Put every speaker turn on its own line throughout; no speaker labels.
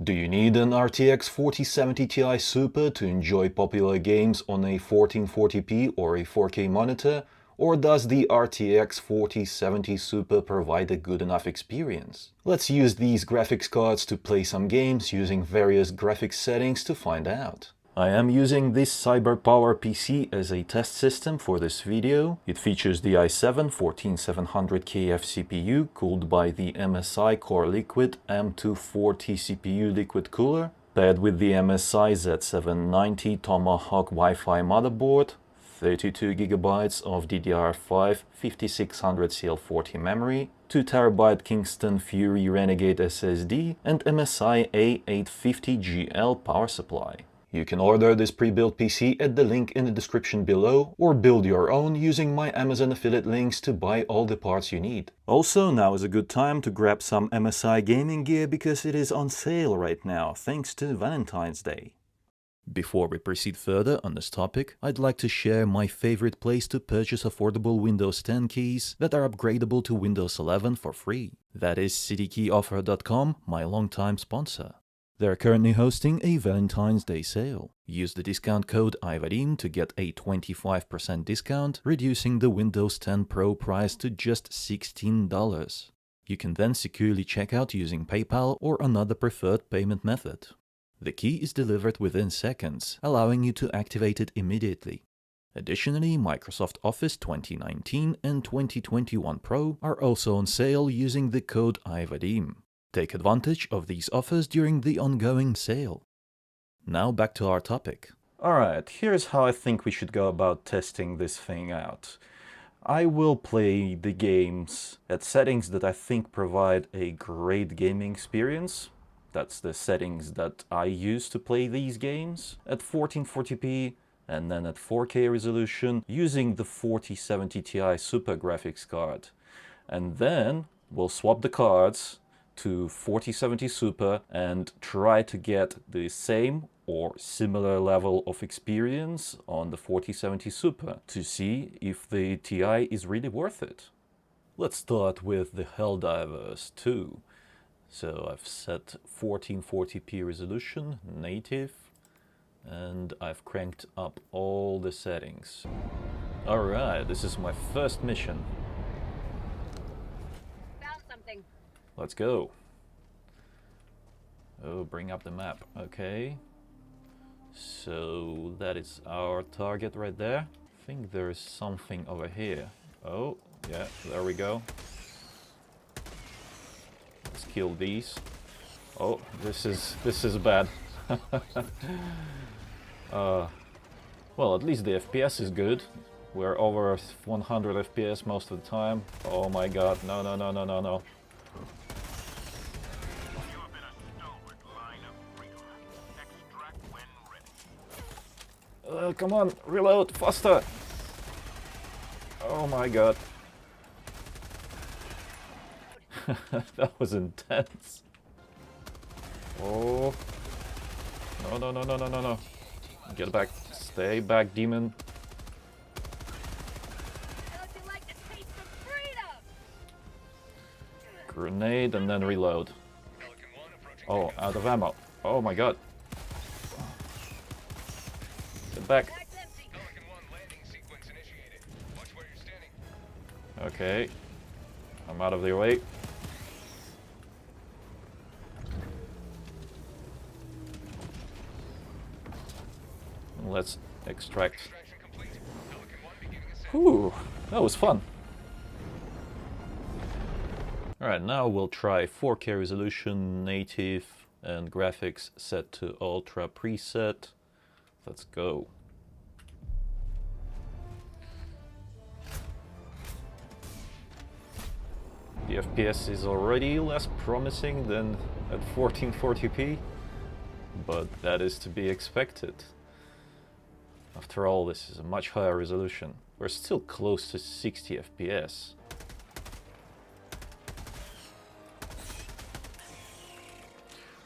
Do you need an RTX 4070 Ti Super to enjoy popular games on a 1440p or a 4K monitor? Or does the RTX 4070 Super provide a good enough experience? Let's use these graphics cards to play some games using various graphics settings to find out. I am using this CyberPower PC as a test system for this video. It features the i7-14700KF CPU cooled by the MSI Core Liquid M240 CPU liquid cooler, paired with the MSI Z790 Tomahawk Wi-Fi motherboard, 32GB of DDR5 5600CL40 memory, 2TB Kingston Fury Renegade SSD, and MSI A850GL power supply. You can order this pre-built PC at the link in the description below, or build your own using my Amazon affiliate links to buy all the parts you need. Also, now is a good time to grab some MSI gaming gear because it is on sale right now, thanks to Valentine's Day. Before we proceed further on this topic, I'd like to share my favorite place to purchase affordable Windows 10 keys that are upgradable to Windows 11 for free. That is cdkeyoffer.com, my longtime sponsor. They're currently hosting a Valentine's Day sale. Use the discount code IVADIM to get a 25% discount, reducing the Windows 10 Pro price to just $16. You can then securely check out using PayPal or another preferred payment method. The key is delivered within seconds, allowing you to activate it immediately. Additionally, Microsoft Office 2019 and 2021 Pro are also on sale using the code IVADIM. Take advantage of these offers during the ongoing sale. Now back to our topic. Alright, here's how I think we should go about testing this thing out. I will play the games at settings that I think provide a great gaming experience. That's the settings that I use to play these games at 1440p and then at 4K resolution using the 4070 Ti Super graphics card. And then we'll swap the cards to 4070 Super and try to get the same or similar level of experience on the 4070 Super to see if the Ti is really worth it. Let's start with the Helldivers 2. So I've set 1440p resolution, native, and I've cranked up all the settings. Alright, this is my first mission. Let's go. Oh, bring up the map. Okay. So that is our target right there. I think there is something over here. Oh, yeah, there we go. Let's kill these. Oh, this is bad. Well, at least the FPS is good. We're over 100 FPS most of the time. Oh my god, no, no, no, no, no, no. Come on, reload faster! Oh my god. That was intense. Oh. No, no, no, no, no, no, no. Get back. Stay back, demon. Grenade and then reload. Oh, out of ammo. Oh my god. Get back. Okay. I'm out of their way. Let's extract. Whew, that was fun. Alright, now we'll try 4K resolution, native, and graphics set to ultra preset. Let's go. The FPS is already less promising than at 1440p, but that is to be expected. After all, this is a much higher resolution. We're still close to 60 FPS.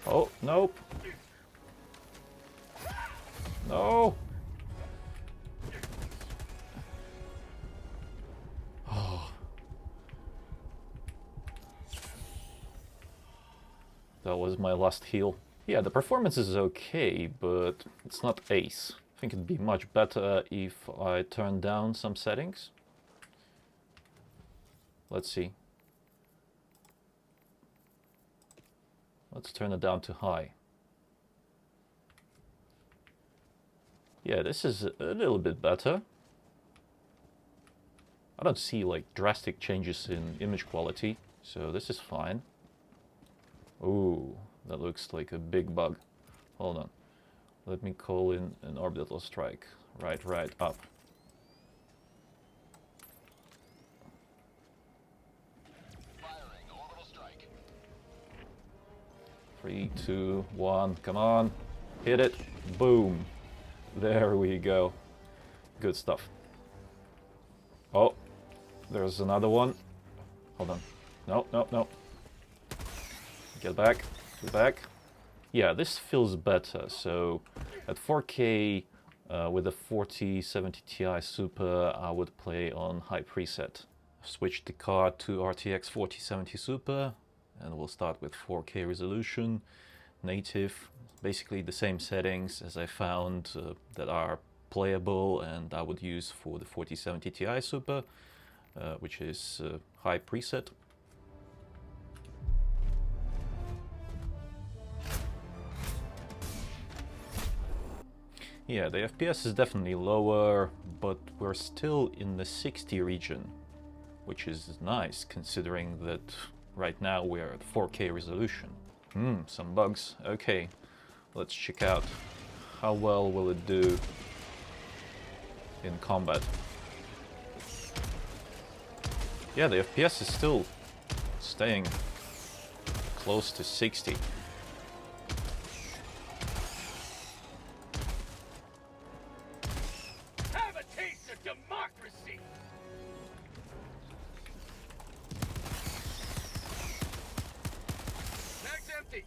Oh, nope. No! Oh. That was my last heal. Yeah, the performance is okay, but it's not ace. I think it'd be much better if I turn down some settings. Let's see. Let's turn it down to high. Yeah, this is a little bit better. I don't see like drastic changes in image quality, so this is fine. Ooh, that looks like a big bug. Hold on. Let me call in an orbital strike. Right, up.
Firing orbital strike.
3, 2, 1, come on. Hit it. Boom. There we go. Good stuff. Oh, there's another one. Hold on. No. Get back. Get back. Yeah, this feels better. So at 4K with a 4070 Ti Super, I would play on high preset. Switch the card to RTX 4070 Super, and we'll start with 4K resolution, native, basically the same settings as I found that are playable and I would use for the 4070 Ti Super, which is high preset. Yeah, the FPS is definitely lower, but we're still in the 60 region, which is nice considering that right now we're at 4K resolution. Some bugs. Okay, let's check out how well will it do in combat. Yeah, the FPS is still staying close to 60.
Have a taste of democracy. Mag's empty.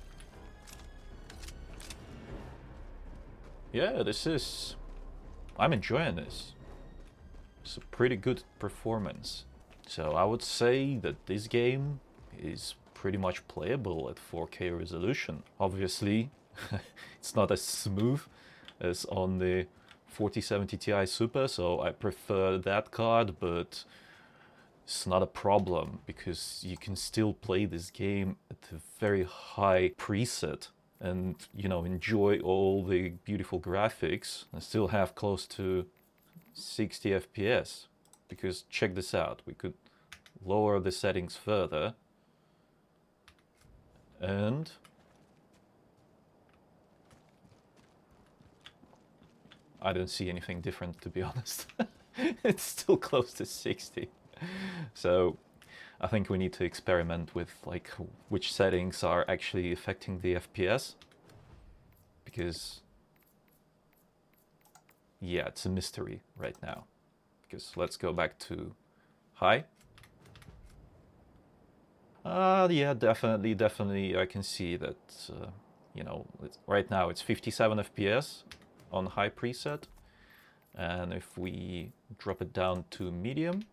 Yeah, I'm enjoying this. It's a pretty good performance. So I would say that this game is pretty much playable at 4K resolution. Obviously, it's not as smooth as on the 4070 Ti Super, so I prefer that card, but it's not a problem because you can still play this game at a very high preset and, you know, enjoy all the beautiful graphics and still have close to 60 FPS. Because check this out, we could lower the settings further and I don't see anything different, to be honest. It's still close to 60. So I think we need to experiment with like which settings are actually affecting the FPS, because yeah, it's a mystery right now. Because let's go back to high. Yeah, definitely I can see that, you know, right now it's 57 FPS on high preset, and if we drop it down to medium,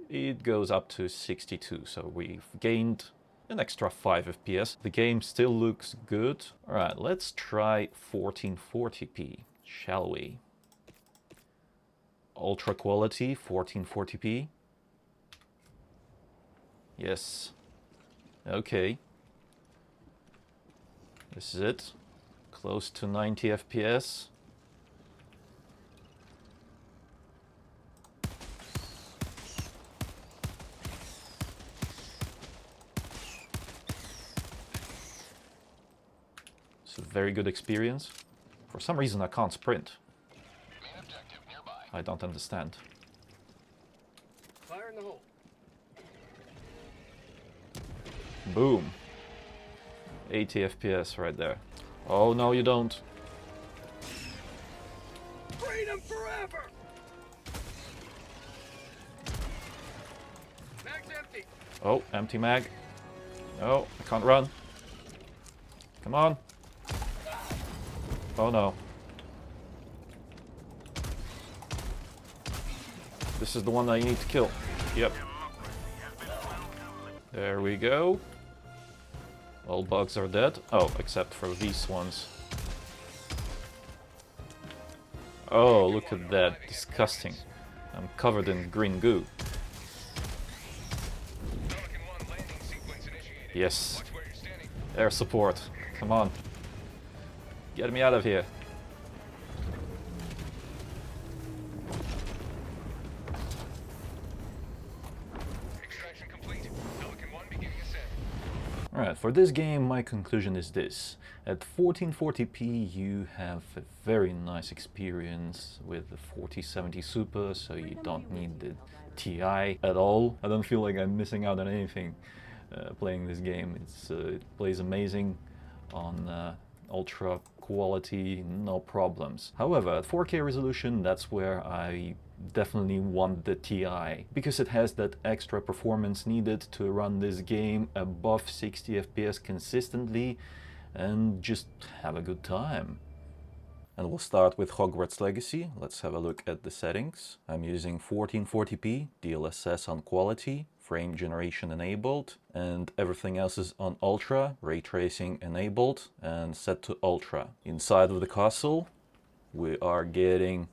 it goes up to 62, so we've gained an extra 5 FPS. The game still looks good. Alright, let's try 1440p, shall we? Ultra quality, 1440p. Yes. Okay. This is it. Close to 90 FPS. It's a very good experience. For some reason I can't sprint.
Main objective nearby.
I don't understand.
Fire in the hole.
Boom. 80 FPS right there. Oh, no, you don't.
Freedom forever. Mag's empty.
Oh, empty mag. No, I can't run. Come on. Oh, no. This is the one that you need to kill. Yep. There we go. All bugs are dead. Oh, except for these ones. Oh, look at that. Disgusting. I'm covered in green goo. Yes. Air support. Come on. Get me out of here.
Extraction complete. Pelican 1 beginning ascent.
Alright, for this game my conclusion is this. At 1440p you have a very nice experience with the 4070 Super, so you don't need the TI at all. I don't feel like I'm missing out on anything playing this game. It plays amazing on ultra quality, no problems. However, at 4K resolution, that's where I definitely want the TI, because it has that extra performance needed to run this game above 60 FPS consistently and just have a good time. And we'll start with Hogwarts Legacy. Let's have a look at the settings. I'm using 1440p, DLSS on quality, frame generation enabled, and everything else is on ultra, ray tracing enabled and set to ultra. Inside of the castle, we are getting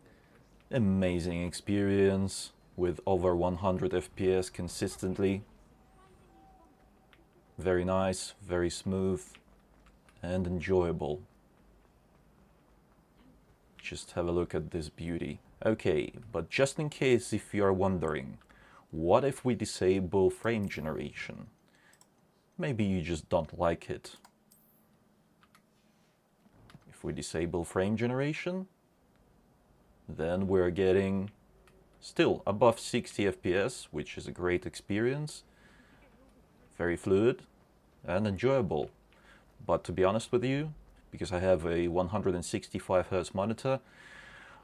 amazing experience with over 100 FPS consistently. Very nice, very smooth and enjoyable. Just have a look at this beauty. Okay, but just in case if you are wondering, what if we disable frame generation? Maybe you just don't like it. If we disable frame generation, then we're getting still above 60 FPS, which is a great experience. Very fluid and enjoyable. But to be honest with you, because I have a 165 Hz monitor,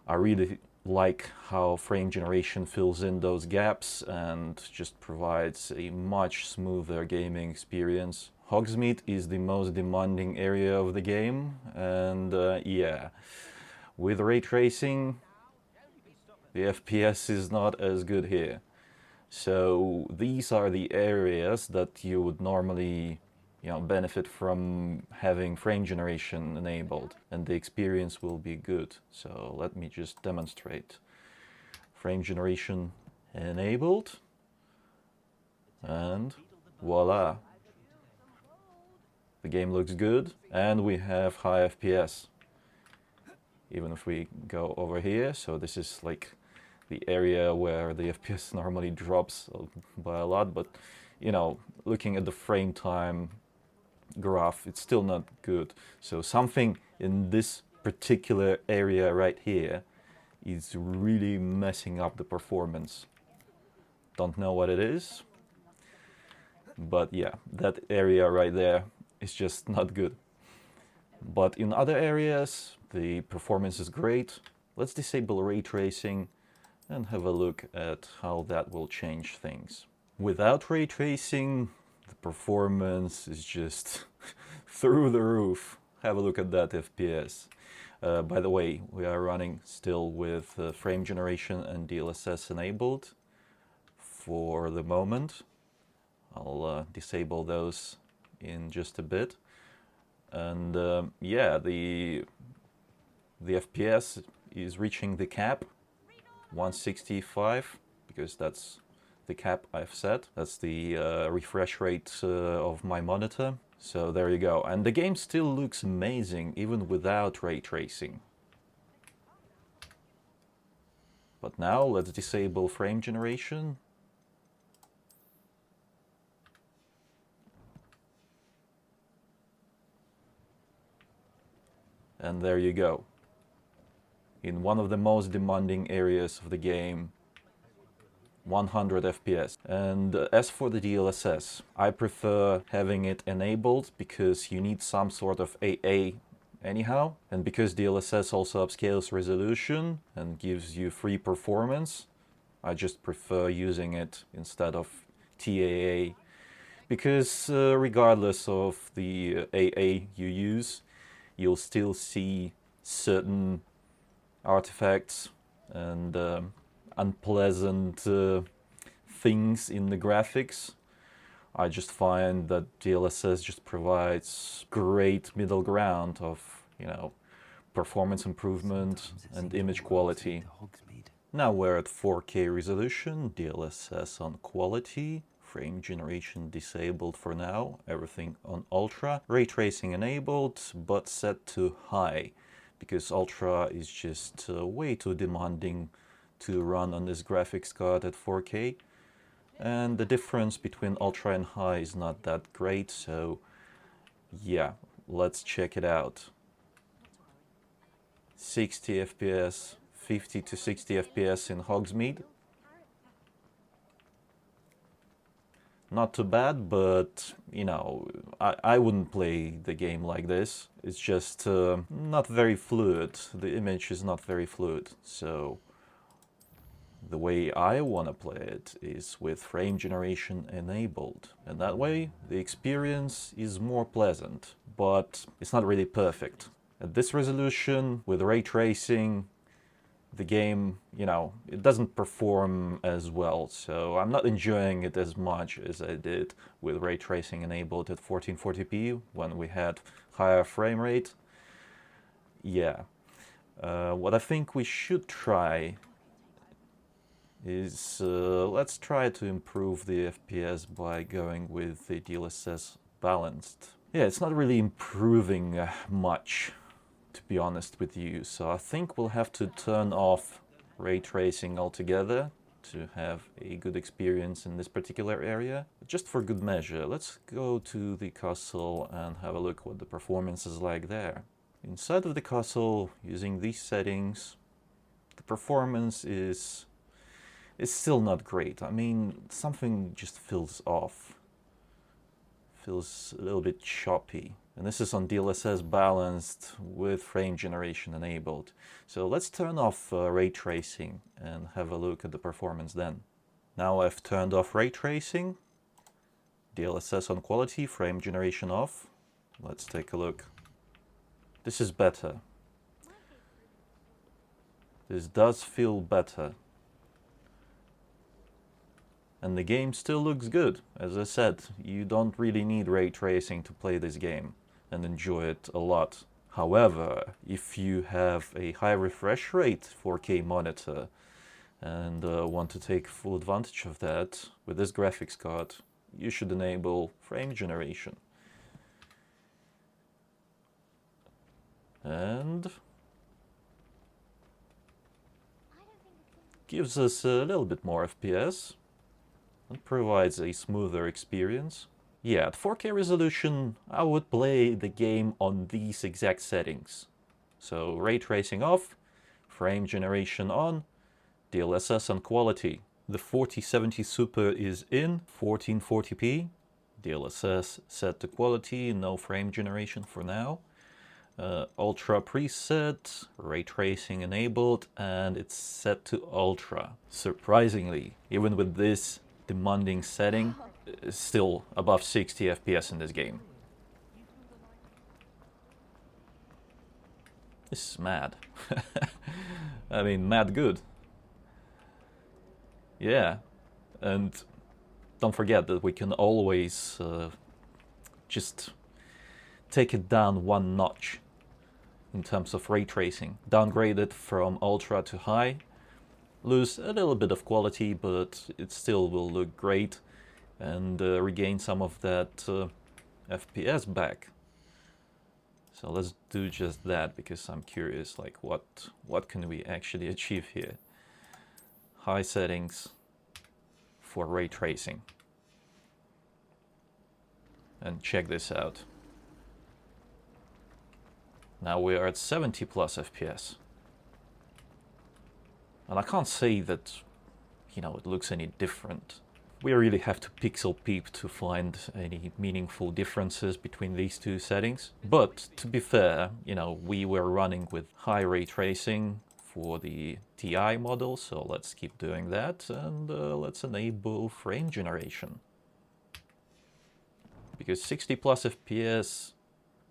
I really like how frame generation fills in those gaps and just provides a much smoother gaming experience. Hogsmeade is the most demanding area of the game, and yeah, with ray tracing, the FPS is not as good here. So these are the areas that you would normally benefit from having frame generation enabled, and the experience will be good. So let me just demonstrate. Frame generation enabled, and voila, the game looks good and we have high FPS. Even if we go over here, so this is like the area where the FPS normally drops by a lot, but looking at the frame time graph, it's still not good. So something in this particular area right here is really messing up the performance. Don't know what it is, but yeah, that area right there is just not good. But in other areas the performance is great. Let's disable ray tracing and have a look at how that will change things. Without ray tracing, the performance is just through the roof. Have a look at that FPS. By the way, we are running still with frame generation and DLSS enabled for the moment. I'll disable those in just a bit. And yeah, the FPS is reaching the cap, 165, because that's the cap I've set. That's the refresh rate of my monitor. So there you go. And the game still looks amazing even without ray tracing. But now let's disable frame generation. And there you go. In one of the most demanding areas of the game, 100 FPS. And as for the DLSS, I prefer having it enabled because you need some sort of AA anyhow. And because DLSS also upscales resolution and gives you free performance, I just prefer using it instead of TAA. Because regardless of the AA you use, you'll still see certain artifacts and unpleasant things in the graphics, I just find that DLSS just provides great middle ground of, performance improvement and image quality. Now we're at 4K resolution, DLSS on quality, frame generation disabled for now, everything on ultra, ray tracing enabled but set to high, because ultra is just way too demanding to run on this graphics card at 4K. And the difference between ultra and high is not that great, so yeah, let's check it out. 60 FPS, 50 to 60 FPS in Hogsmeade. Not too bad, but, I wouldn't play the game like this. It's just not very fluid. The image is not very fluid, so the way I want to play it is with frame generation enabled. And that way, the experience is more pleasant, but it's not really perfect. At this resolution, with ray tracing, the game, it doesn't perform as well, so I'm not enjoying it as much as I did with ray tracing enabled at 1440p when we had higher frame rate. Yeah. What I think we should try is, let's try to improve the FPS by going with the DLSS balanced. Yeah, it's not really improving much, to be honest with you, so I think we'll have to turn off ray tracing altogether to have a good experience in this particular area. Just for good measure, let's go to the castle and have a look what the performance is like there. Inside of the castle, using these settings, the performance is still not great. I mean, something just feels off. Feels a little bit choppy. And this is on DLSS balanced with frame generation enabled. So let's turn off ray tracing and have a look at the performance then. Now I've turned off ray tracing, DLSS on quality, frame generation off. Let's take a look. This is better. This does feel better. And the game still looks good. As I said, you don't really need ray tracing to play this game and enjoy it a lot. However, if you have a high refresh rate 4K monitor and want to take full advantage of that with this graphics card, you should enable frame generation. And gives us a little bit more FPS and provides a smoother experience. Yeah, at 4K resolution, I would play the game on these exact settings. So ray tracing off, frame generation on, DLSS on quality. The 4070 Super is in 1440p, DLSS set to quality, no frame generation for now. Ultra preset, ray tracing enabled, and it's set to ultra. Surprisingly, even with this demanding setting, still above 60 FPS in this game. This is mad. I mean, mad good. Yeah, and don't forget that we can always just take it down one notch in terms of ray tracing. Downgrade it from ultra to high, lose a little bit of quality, but it still will look great, and regain some of that FPS back. So let's do just that, because I'm curious, like what can we actually achieve here? High settings for ray tracing. And check this out. Now we are at 70 plus FPS. And I can't say that, it looks any different. We really have to pixel peep to find any meaningful differences between these two settings. But to be fair, we were running with high ray tracing for the TI model, so let's keep doing that, and let's enable frame generation. Because 60 plus FPS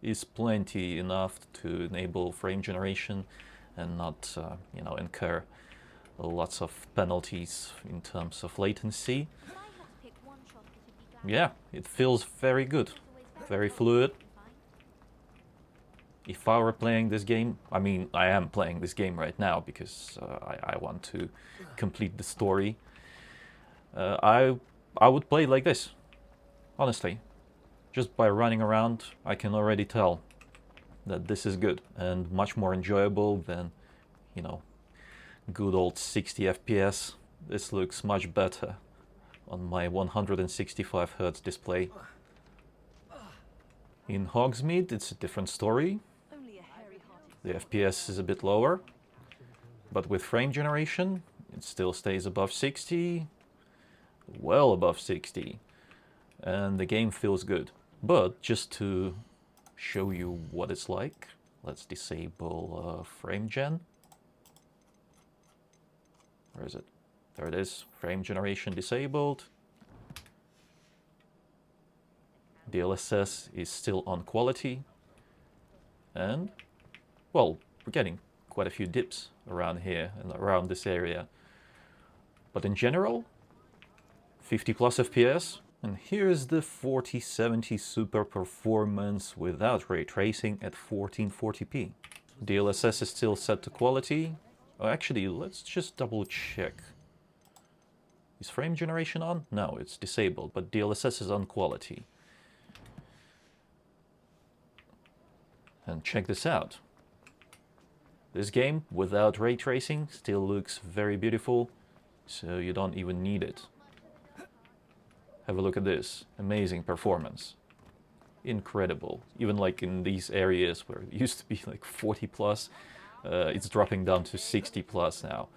is plenty enough to enable frame generation and not, incur lots of penalties in terms of latency.
yeah, it feels very good, very fluid. If I were playing this game, I mean, I am playing this game right now because I want to complete the story. I would play like this, honestly. Just by running around, I can already tell that this is good and much more enjoyable than, you know, good old 60 FPS. This looks much better on my 165 Hz display. In Hogsmeade, it's a different story. The FPS is a bit lower, but with frame generation, it still stays above 60, well above 60, and the game feels good. But just to show you what it's like, let's disable frame gen. Where is it? There it is, frame generation disabled. DLSS is still on quality, and well, we're getting quite a few dips around here and around this area. But in general, 50 plus FPS. And here's the 4070 Super performance without ray tracing at 1440p. DLSS is still set to quality. Oh, actually, let's just double check. Is frame generation on? No, it's disabled, but DLSS is on quality. And check this out. This game, without ray tracing, still looks very beautiful, so you don't even need it. Have a look at this. Amazing performance. Incredible. Even like in these areas where it used to be like 40 plus, it's dropping down to 60 plus now.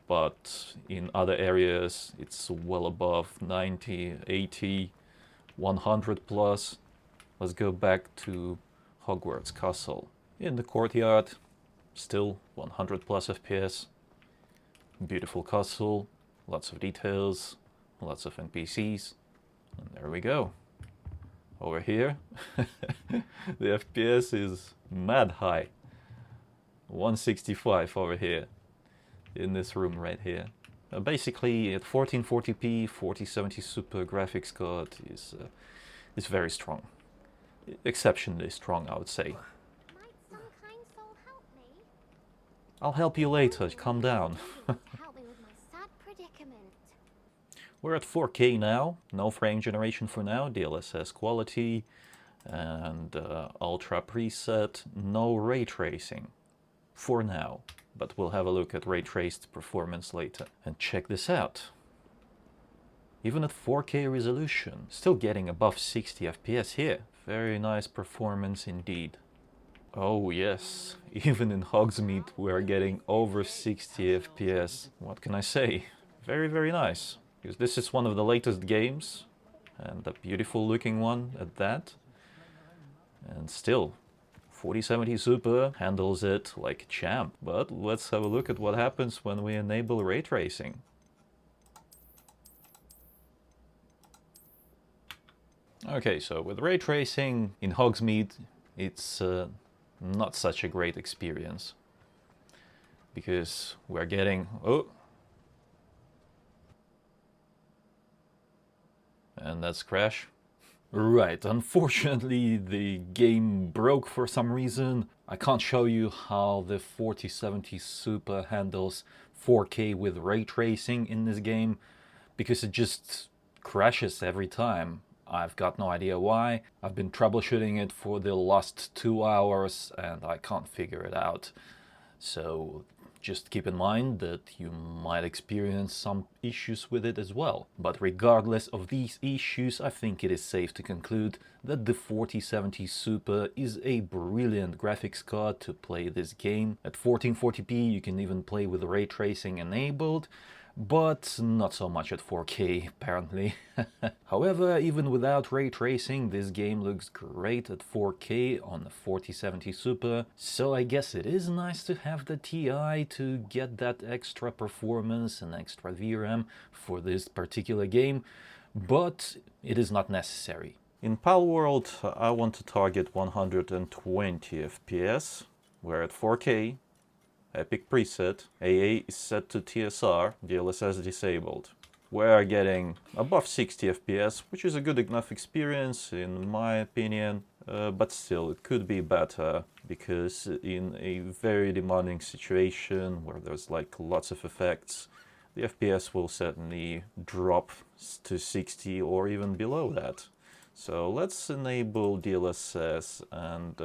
But in other areas, it's well above 90, 80, 100 plus. Let's go back to Hogwarts Castle. In the courtyard, still 100 plus FPS. Beautiful castle, lots of details, lots of NPCs. And there we go. Over here, the FPS is mad high. 165 over here, in this room right here. Basically, at 1440p, 4070 Super graphics card is very strong. Exceptionally strong, I would say.
Might some kind soul help me?
I'll help you later, calm down.
Help me with my sad predicament.
We're at 4K now, no frame generation for now, DLSS quality, and ultra preset, no ray tracing for now. But we'll have a look at ray traced performance later. And check this out. Even at 4K resolution, still getting above 60 FPS here. Very nice performance indeed. Oh yes, even in Hogsmeade we're getting over 60 FPS. What can I say? Very, very nice. Because this is one of the latest games, and a beautiful looking one at that. And still, 4070 Super handles it like a champ. But let's have a look at what happens when we enable ray tracing. Okay, so with ray tracing in Hogsmeade, it's not such a great experience. Because we're getting... oh! And that's crash. Right, unfortunately the game broke for some reason. I can't show you how the 4070 Super handles 4K with ray tracing in this game, because it just crashes every time. I've got no idea why. I've been troubleshooting it for the last 2 hours and I can't figure it out. So just keep in mind that you might experience some issues with it as well. But regardless of these issues, I think it is safe to conclude that the 4070 Super is a brilliant graphics card to play this game. At 1440p you can even play with ray tracing enabled, but not so much at 4K apparently. However, even without ray tracing, this game looks great at 4K on the 4070 Super, so I guess it is nice to have the Ti to get that extra performance and extra VRAM for this particular game, but it is not necessary. In Palworld, I want to target 120 FPS, where at 4K, Epic preset, AA is set to TSR, DLSS disabled. we're getting above 60 FPS, which is a good enough experience in my opinion, but still it could be better, because in a very demanding situation where there's like lots of effects, the FPS will certainly drop to 60 or even below that. So let's enable DLSS and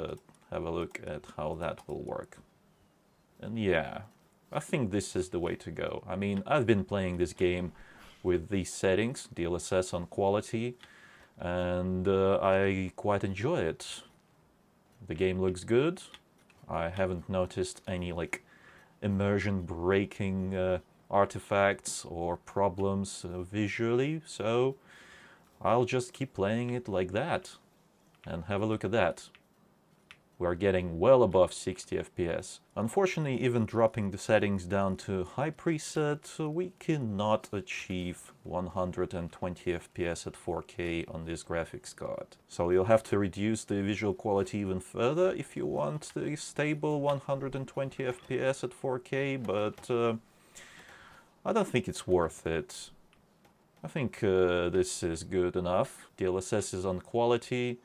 have a look at how that will work. And yeah, I think this is the way to go. I mean, I've been playing this game with these settings, DLSS on quality, and I quite enjoy it. The game looks good. I haven't noticed any like immersion breaking artifacts or problems visually, so I'll just keep playing it like that. And have a look at that. We're getting well above 60 FPS. Unfortunately, even dropping the settings down to high preset, we cannot achieve 120 FPS at 4K on this graphics card. So you'll have to reduce the visual quality even further if you want a stable 120 FPS at 4K, but I don't think it's worth it. I think this is good enough. DLSS is on quality.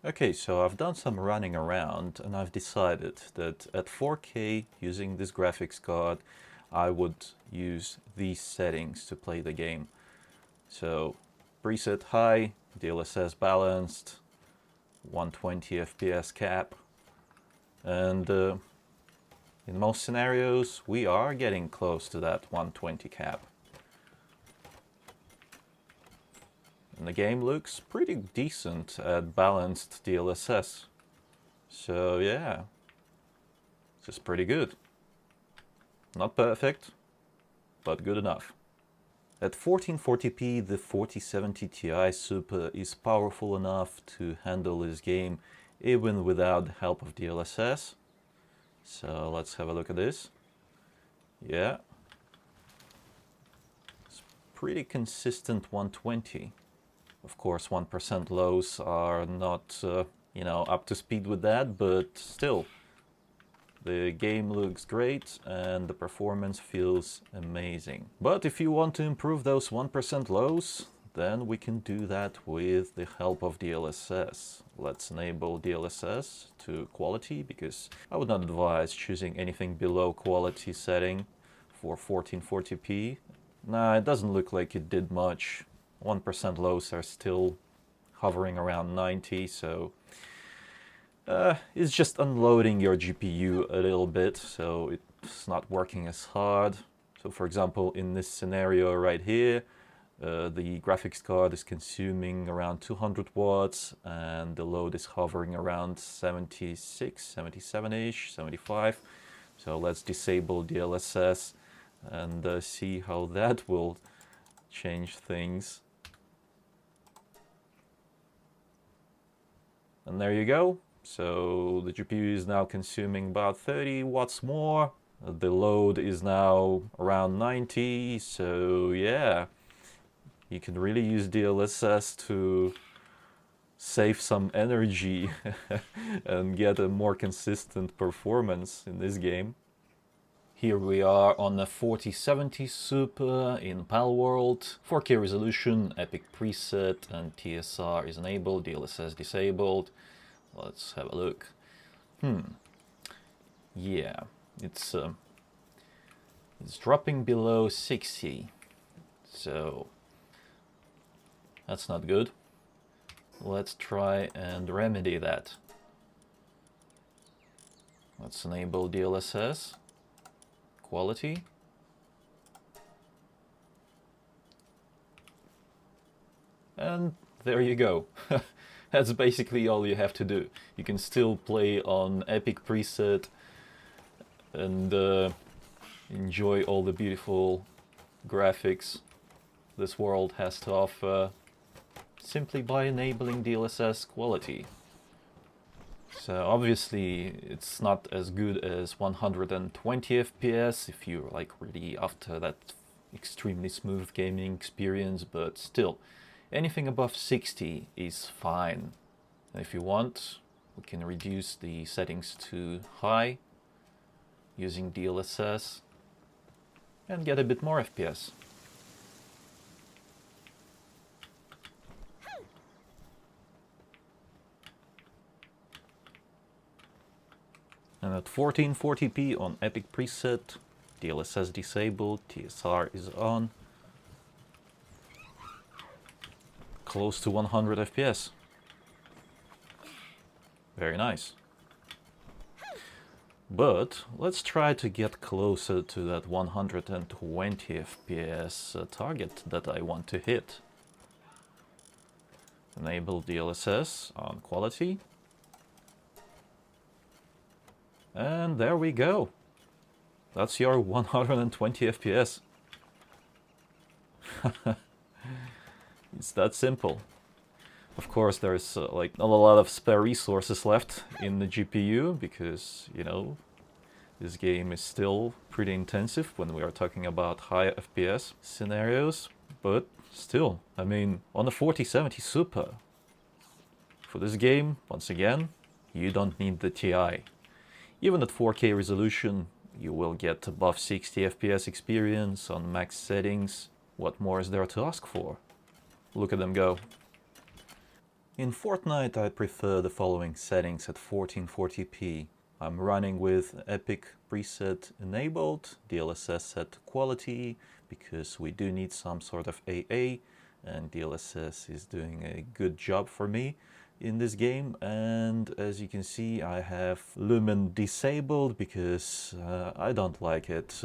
Okay, so I've done some running around and I've decided that at 4K, using this graphics card, I would use these settings to play the game. So, preset high, DLSS balanced, 120 FPS cap, and in most scenarios we are getting close to that 120 cap. And the game looks pretty decent at balanced DLSS. So yeah, it's just pretty good. Not perfect, but good enough. At 1440p, the 4070 Ti Super is powerful enough to handle this game even without the help of DLSS. So let's have a look at this. Yeah, it's pretty consistent 120. Of course, 1% lows are not, up to speed with that, but still, the game looks great and the performance feels amazing. But if you want to improve those 1% lows, then we can do that with the help of DLSS. Let's enable DLSS to quality, because I would not advise choosing anything below quality setting for 1440p. Nah, it doesn't look like it did much. 1% lows are still hovering around 90, so it's just unloading your GPU a little bit, so it's not working as hard. So for example, in this scenario right here, the graphics card is consuming around 200 watts and the load is hovering around 76, 77-ish, 75. So let's disable DLSS and see how that will change things. And there you go. So the GPU is now consuming about 30 watts more. The load is now around 90. So yeah, you can really use DLSS to save some energy and get a more consistent performance in this game. Here we are on the 4070 Super in Palworld. 4K resolution, epic preset, and TSR is enabled, DLSS disabled. Let's have a look. Yeah, it's dropping below 60, so that's not good. Let's try and remedy that. Let's enable DLSS. Quality. And there you go. That's basically all you have to do. You can still play on epic preset and enjoy all the beautiful graphics this world has to offer simply by enabling DLSS quality. So obviously it's not as good as 120 FPS if you're like really after that extremely smooth gaming experience, but still anything above 60 is fine. And if you want, we can reduce the settings to high using DLSS and get a bit more FPS. And at 1440p on Epic preset, DLSS disabled, TSR is on. Close to 100 FPS. Very nice. But let's try to get closer to that 120 FPS target that I want to hit. Enable DLSS on quality. And there we go. That's your 120 FPS. It's that simple. Of course, there's like not a lot of spare resources left in the GPU because, you know, this game is still pretty intensive when we are talking about high FPS scenarios. But still, I mean, on the 4070 Super, for this game, once again, you don't need the TI. Even at 4K resolution, you will get above 60 FPS experience on max settings. What more is there to ask for? Look at them go. In Fortnite, I prefer the following settings at 1440p. I'm running with Epic preset enabled, DLSS set to quality, because we do need some sort of AA, and DLSS is doing a good job for me in this game. And as you can see, I have lumen disabled because I don't like it.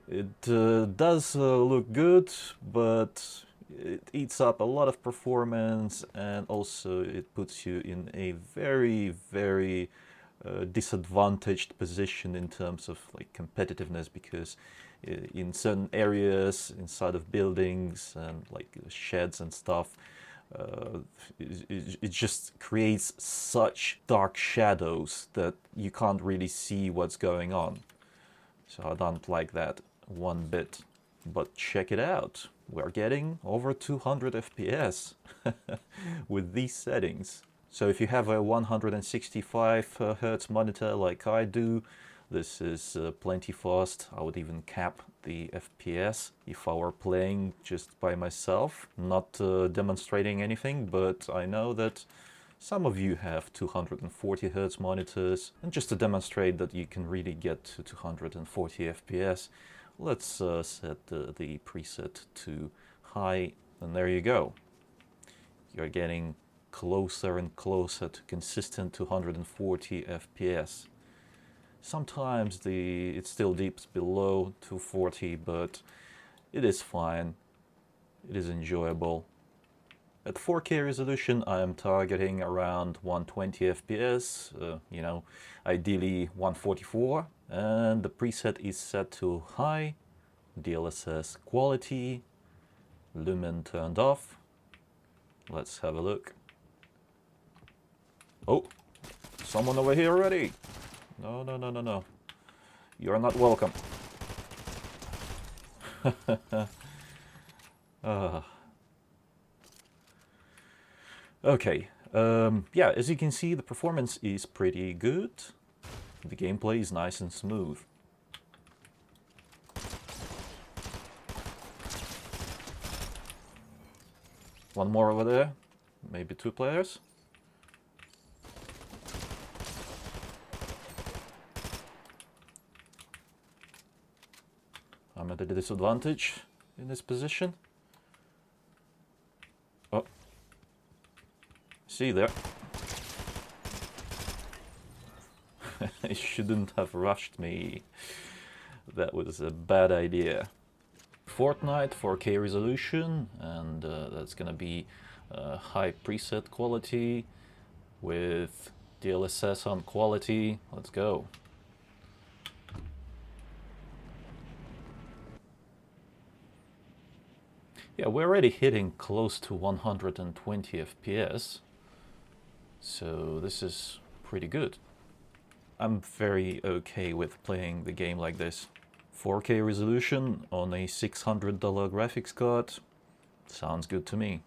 It does look good, but it eats up a lot of performance, and also it puts you in a very disadvantaged position in terms of like competitiveness, because in certain areas inside of buildings and like sheds and stuff, it just creates such dark shadows that you can't really see what's going on. So I don't like that one bit. But check it out, we're getting over 200 FPS with these settings. So if you have a 165 Hz monitor like I do, this is plenty fast. I would even cap the FPS if I were playing just by myself, not demonstrating anything, but I know that some of you have 240 Hz monitors, and just to demonstrate that you can really get to 240 FPS, let's set the preset to high, and there you go. You're getting closer and closer to consistent 240 FPS. Sometimes it still dips below 240, but it is fine. It is enjoyable. At 4K resolution, I am targeting around 120 FPS, you know, ideally 144, and the preset is set to high, DLSS quality, lumen turned off. Let's have a look. Oh, someone over here already. No. You're not welcome. Okay, yeah, as you can see, the performance is pretty good. The gameplay is nice and smooth. One more over there, maybe two players. I'm at a disadvantage in this position. Oh, see there. I shouldn't have rushed me. That was a bad idea. Fortnite 4K resolution, and that's gonna be high preset quality with DLSS on quality. Let's go. Yeah, we're already hitting close to 120 FPS, so this is pretty good. I'm very okay with playing the game like this. 4K resolution on a $600 graphics card sounds good to me.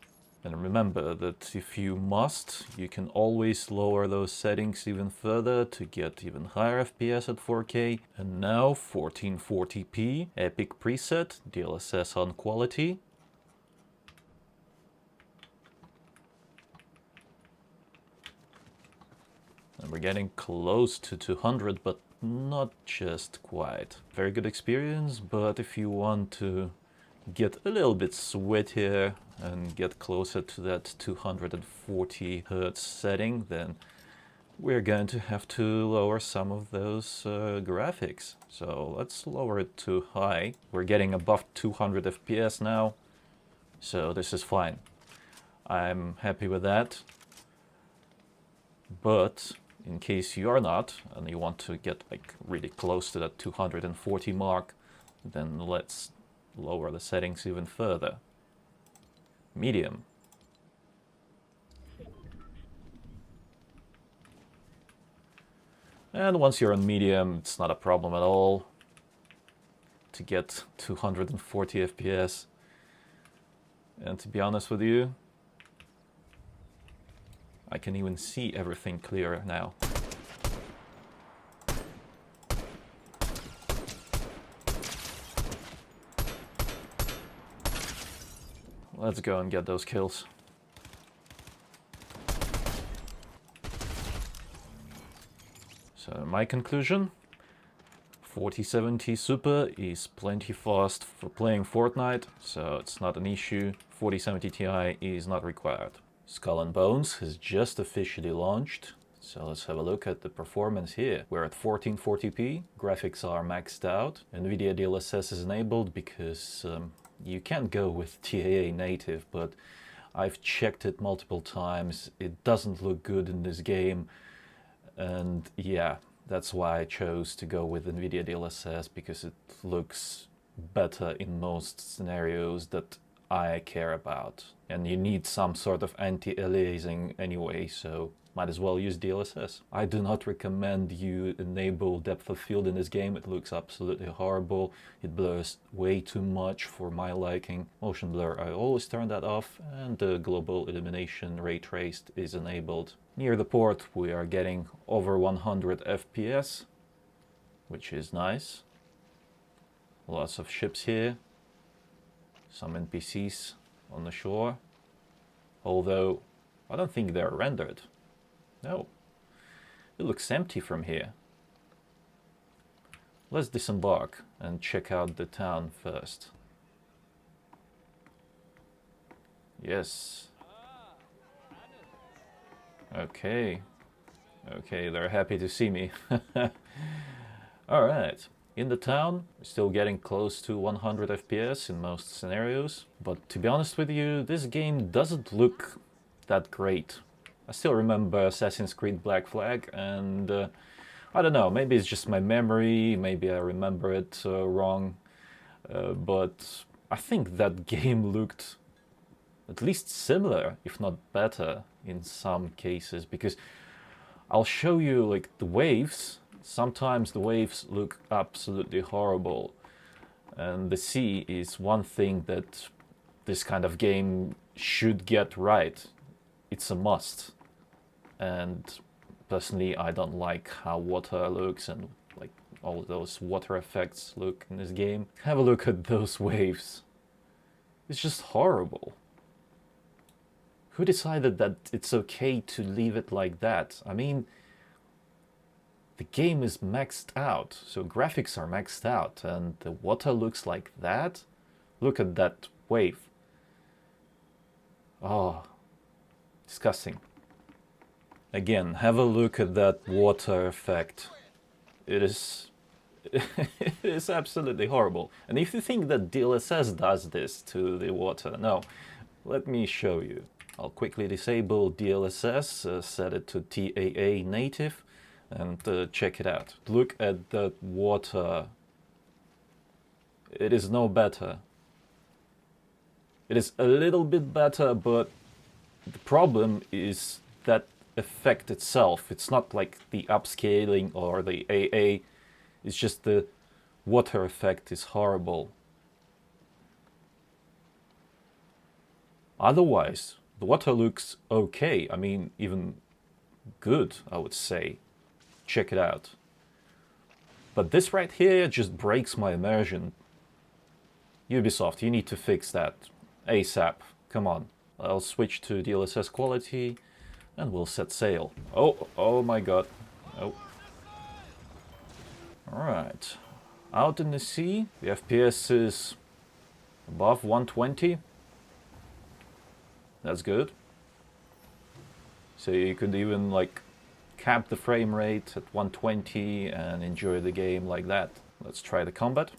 And remember that if you must, you can always lower those settings even further to get even higher FPS at 4K. And now 1440p, Epic preset, DLSS on quality. And we're getting close to 200, but not just quite. Very good experience, but if you want to get a little bit sweatier and get closer to that 240 Hz setting, then we're going to have to lower some of those graphics. So let's lower it to high. We're getting above 200 FPS now, so this is fine. I'm happy with that. But in case you're not, and you want to get like really close to that 240 mark, then let's lower the settings even further. Medium. And once you're on medium, it's not a problem at all to get 240 FPS. And to be honest with you, I can even see everything clearer now. Let's go and get those kills. So my conclusion, 4070 Super is plenty fast for playing Fortnite, so it's not an issue. 4070 Ti is not required. Skull and Bones has just officially launched, so let's have a look at the performance here. We're at 1440p, graphics are maxed out, NVIDIA DLSS is enabled because you can't go with TAA native, but I've checked it multiple times. It doesn't look good in this game, and yeah, that's why I chose to go with NVIDIA DLSS, because it looks better in most scenarios that I care about. And you need some sort of anti-aliasing anyway, so might as well use DLSS. I do not recommend you enable depth of field in this game. It looks absolutely horrible. It blurs way too much for my liking. Motion blur, I always turn that off, and the global illumination ray traced is enabled. Near the port we are getting over 100 FPS, which is nice. Lots of ships here. Some NPCs on the shore. Although I don't think they're rendered. No, it looks empty from here. Let's disembark and check out the town first. Yes. Okay. Okay, they're happy to see me. Alright. In the town, we're still getting close to 100 FPS in most scenarios. But to be honest with you, this game doesn't look that great. I still remember Assassin's Creed Black Flag, and I don't know, maybe it's just my memory, maybe I remember it wrong, but I think that game looked at least similar, if not better, in some cases, because I'll show you like the waves. Sometimes the waves look absolutely horrible, and the sea is one thing that this kind of game should get right. It's a must. And personally, I don't like how water looks and like all those water effects look in this game. Have a look at those waves. It's just horrible. Who decided that it's okay to leave it like that? I mean, the game is maxed out, so graphics are maxed out, and the water looks like that? Look at that wave. Oh, disgusting. Again, have a look at that water effect. It is absolutely horrible. And if you think that DLSS does this to the water, no, let me show you. I'll quickly disable DLSS, set it to TAA native, and check it out. Look at that water. It is no better. It is a little bit better, but the problem is that effect itself. It's not like the upscaling or the AA. It's just the water effect is horrible. Otherwise, the water looks okay. I mean, even good, I would say. Check it out. But this right here just breaks my immersion. Ubisoft, you need to fix that ASAP. Come on. I'll switch to DLSS quality and we'll set sail. Oh my god. Oh. Alright. Out in the sea, the FPS is above 120. That's good. So you could even like cap the frame rate at 120 and enjoy the game like that. Let's try the combat.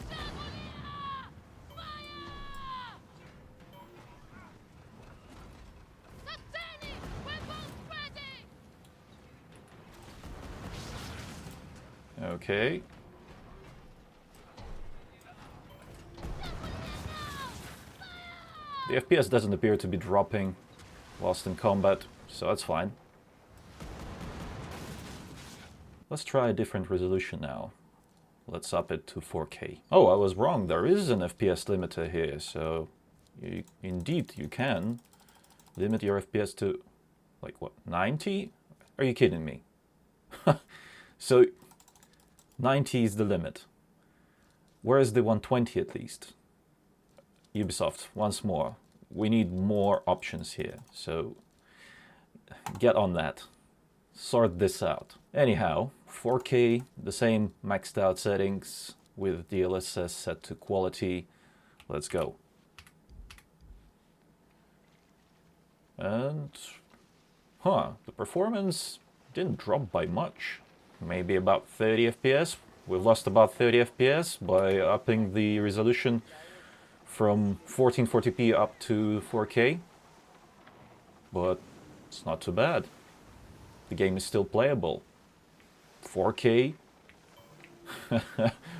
Okay. The FPS doesn't appear to be dropping whilst in combat, so that's fine. Let's try a different resolution now. Let's up it to 4K. Oh, I was wrong. There is an FPS limiter here, so indeed you can limit your FPS to, like what, 90? Are you kidding me? So 90 is the limit. Where is the 120 at least? Ubisoft, once more. We need more options here, so get on that. Sort this out. Anyhow, 4K, the same maxed out settings with DLSS set to quality. Let's go. And, the performance didn't drop by much. Maybe about 30 FPS. We've lost about 30 FPS by upping the resolution from 1440p up to 4K. But it's not too bad. The game is still playable. 4K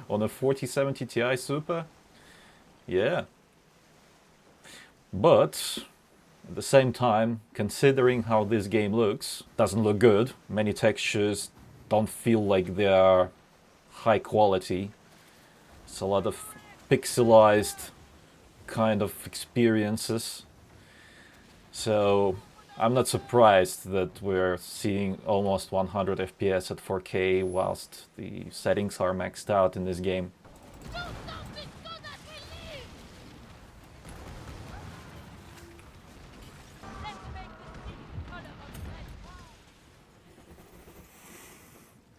on a 4070 Ti Super? Yeah. But at the same time, considering how this game looks, doesn't look good. Many textures don't feel like they are high quality. It's a lot of pixelized kind of experiences. So I'm not surprised that we're seeing almost 100 FPS at 4K whilst the settings are maxed out in this game.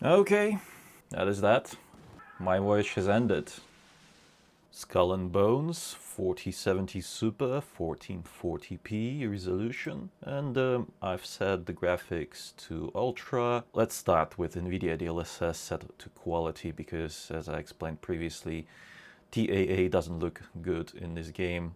Okay, that is that. My voyage has ended. Skull and Bones, 4070 Super, 1440p resolution, and I've set the graphics to Ultra. Let's start with NVIDIA DLSS set to quality because, as I explained previously, TAA doesn't look good in this game,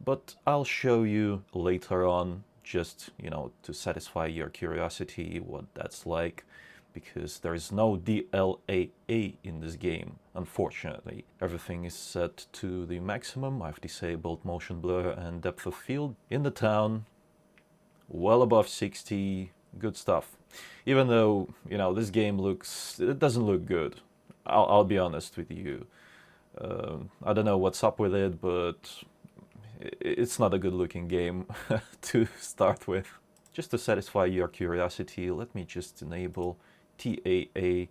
but I'll show you later on, just, you know, to satisfy your curiosity what that's like, because there is no DLAA in this game, unfortunately. Everything is set to the maximum. I've disabled motion blur and depth of field. In the town, well above 60, good stuff. Even though, you know, this game it doesn't look good. I'll be honest with you. I don't know what's up with it, but it's not a good looking game to start with. Just to satisfy your curiosity, let me just enable TAA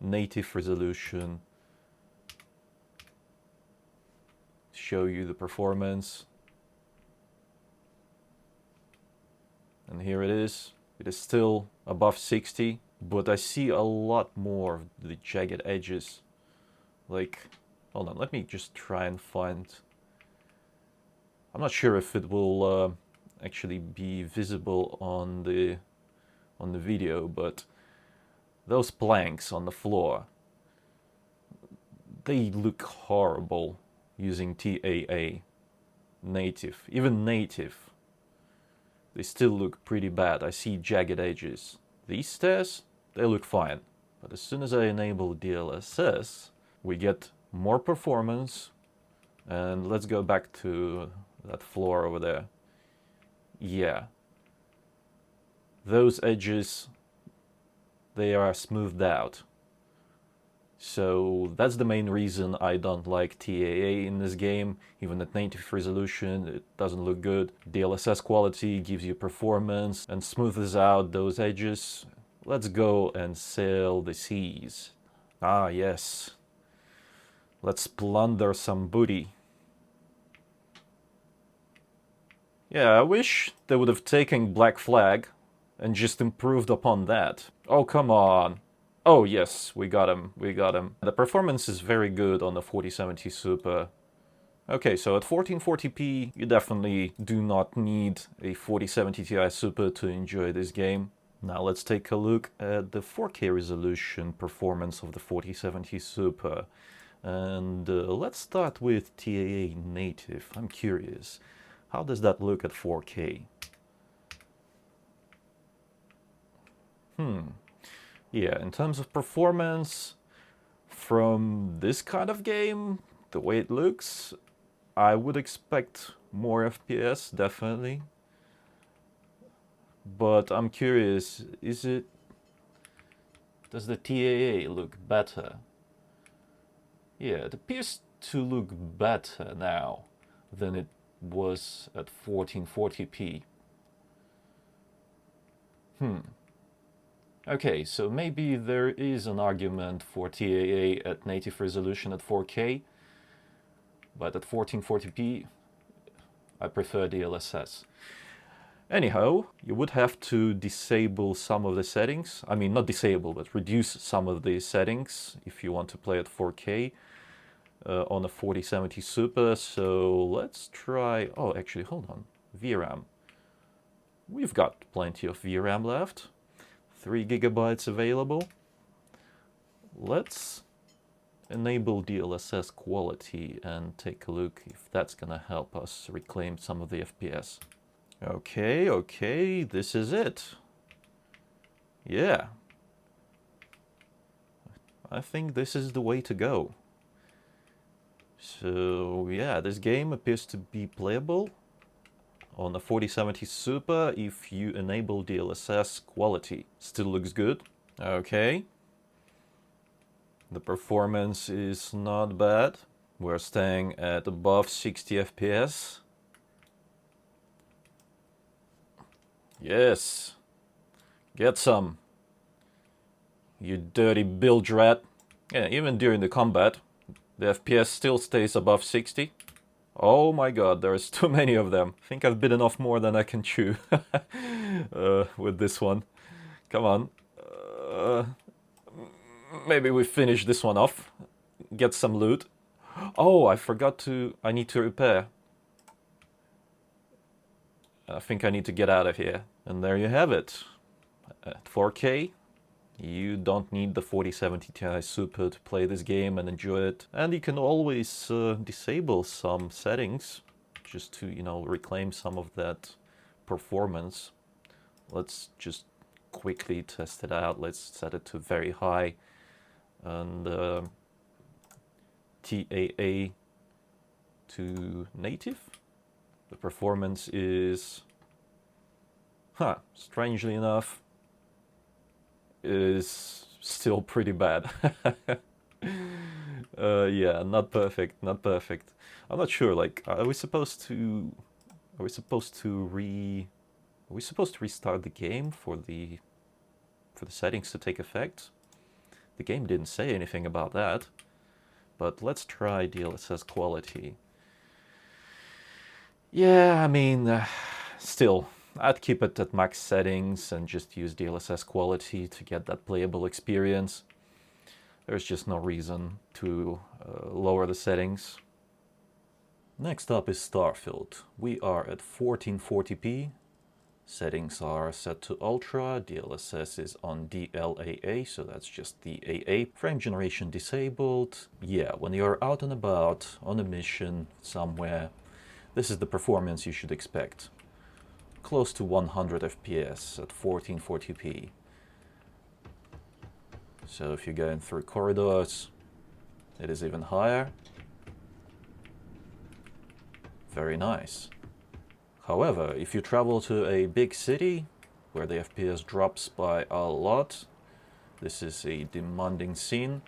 native resolution, show you the performance, and here it is. It is still above 60, but I see a lot more of the jagged edges. Like, hold on, let me just try and find. I'm not sure if it will actually be visible on the video, but those planks on the floor, they look horrible using TAA native. Even native, they still look pretty bad. I see jagged edges. These stairs, they look fine. But as soon as I enable DLSS, we get more performance. And let's go back to that floor over there. Yeah. Those edges, they are smoothed out. So that's the main reason I don't like TAA in this game. Even at native resolution, it doesn't look good. DLSS quality gives you performance and smoothes out those edges. Let's go and sail the seas. Ah, yes. Let's plunder some booty. Yeah, I wish they would have taken Black Flag and just improved upon that. Oh, come on. Oh yes, we got him, we got him. The performance is very good on the 4070 Super. Okay, so at 1440p, you definitely do not need a 4070 Ti Super to enjoy this game. Now let's take a look at the 4K resolution performance of the 4070 Super. And let's start with TAA native. I'm curious, how does that look at 4K? Yeah, in terms of performance, from this kind of game, the way it looks, I would expect more FPS, definitely. But I'm curious, does the TAA look better? Yeah, it appears to look better now than it was at 1440p. Okay, so maybe there is an argument for TAA at native resolution at 4K, but at 1440p, I prefer DLSS. Anyhow, you would have to disable some of the settings. I mean, not disable, but reduce some of the settings if you want to play at 4K on a 4070 Super. So let's try... Oh, actually, hold on. VRAM. We've got plenty of VRAM left. 3 GB available. Let's enable DLSS quality and take a look if that's gonna help us reclaim some of the FPS. Okay, this is it. Yeah. I think this is the way to go. So yeah, this game appears to be playable on the 4070 Super if you enable DLSS quality. Still looks good. Okay. The performance is not bad. We're staying at above 60 FPS. Yes. Get some. You dirty bilge rat. Yeah, even during the combat, the FPS still stays above 60. Oh my god, there's too many of them. I think I've bitten off more than I can chew with this one. Come on. Maybe we finish this one off. Get some loot. Oh, I need to repair. I think I need to get out of here. And there you have it. At 4K, you don't need the 4070 Ti Super to play this game and enjoy it. And you can always disable some settings just to, you know, reclaim some of that performance. Let's just quickly test it out. Let's set it to very high. And TAA to native. The performance is, strangely enough, is still pretty bad. Yeah, not perfect, not perfect. I'm not sure, like, are we supposed to restart the game for the settings to take effect? The game didn't say anything about that. But let's try DLSS quality. Yeah, I mean, still, I'd keep it at max settings and just use DLSS quality to get that playable experience. There's just no reason to lower the settings. Next up is Starfield. We are at 1440p. Settings are set to Ultra, DLSS is on DLAA, so that's just the AA. Frame generation disabled. Yeah, when you're out and about, on a mission, somewhere, this is the performance you should expect. Close to 100 FPS at 1440p. So if you're going through corridors, it is even higher. Very nice. However, if you travel to a big city, where the FPS drops by a lot, this is a demanding scene,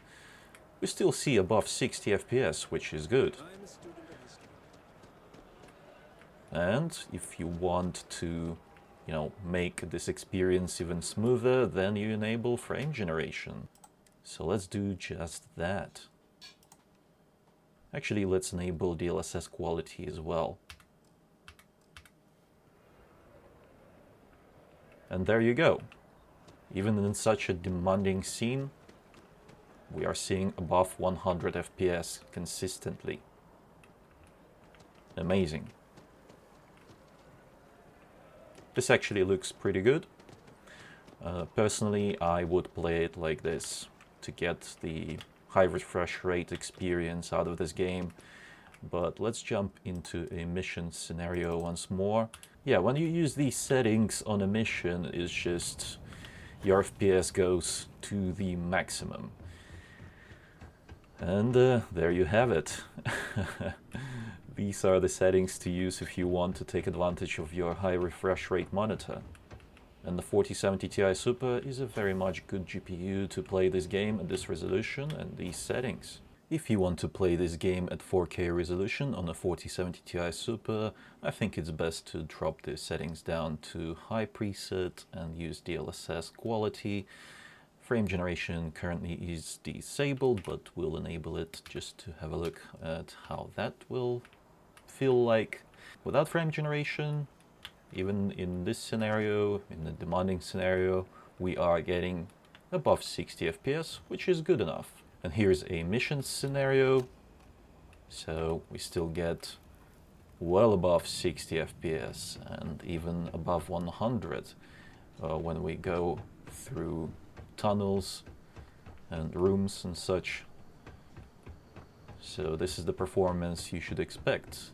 we still see above 60 FPS, which is good. And if you want to, you know, make this experience even smoother, then you enable frame generation. So let's do just that. Actually, let's enable DLSS quality as well. And there you go. Even in such a demanding scene, we are seeing above 100 FPS consistently. Amazing. This actually looks pretty good. Personally, I would play it like this to get the high refresh rate experience out of this game. But let's jump into a mission scenario once more. Yeah, when you use these settings on a mission, it's just your FPS goes to the maximum. And there you have it. These are the settings to use if you want to take advantage of your high refresh rate monitor. And the 4070 Ti Super is a very much good GPU to play this game at this resolution and these settings. If you want to play this game at 4K resolution on a 4070 Ti Super, I think it's best to drop the settings down to high preset and use DLSS quality. Frame generation currently is disabled, but we'll enable it just to have a look at how that will feel like. Without frame generation, even in this scenario, in the demanding scenario, we are getting above 60 FPS, which is good enough. And here's a mission scenario, so we still get well above 60 FPS and even above 100 when we go through tunnels and rooms and such. So this is the performance you should expect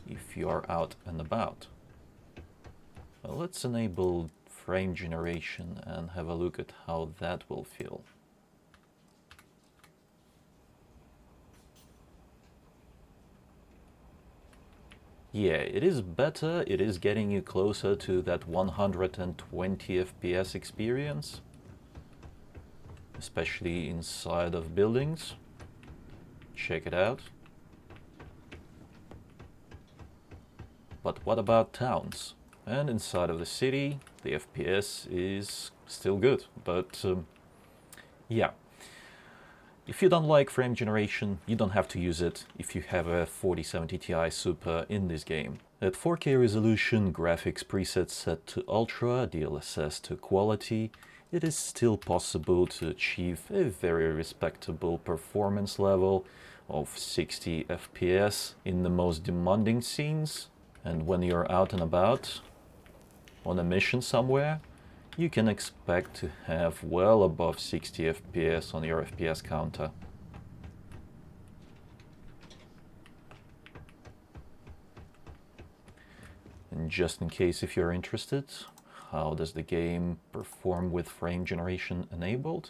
if you are out and about. Well, let's enable frame generation and have a look at how that will feel. Yeah, it is better, it is getting you closer to that 120 FPS experience, especially inside of buildings. Check it out. But what about towns? And inside of the city, the FPS is still good, but yeah. If you don't like frame generation, you don't have to use it if you have a 4070 Ti Super in this game. At 4K resolution, graphics presets set to Ultra, DLSS to Quality, it is still possible to achieve a very respectable performance level of 60 FPS in the most demanding scenes. And when you're out and about, on a mission somewhere, you can expect to have well above 60 FPS on your FPS counter. And just in case if you're interested, how does the game perform with frame generation enabled?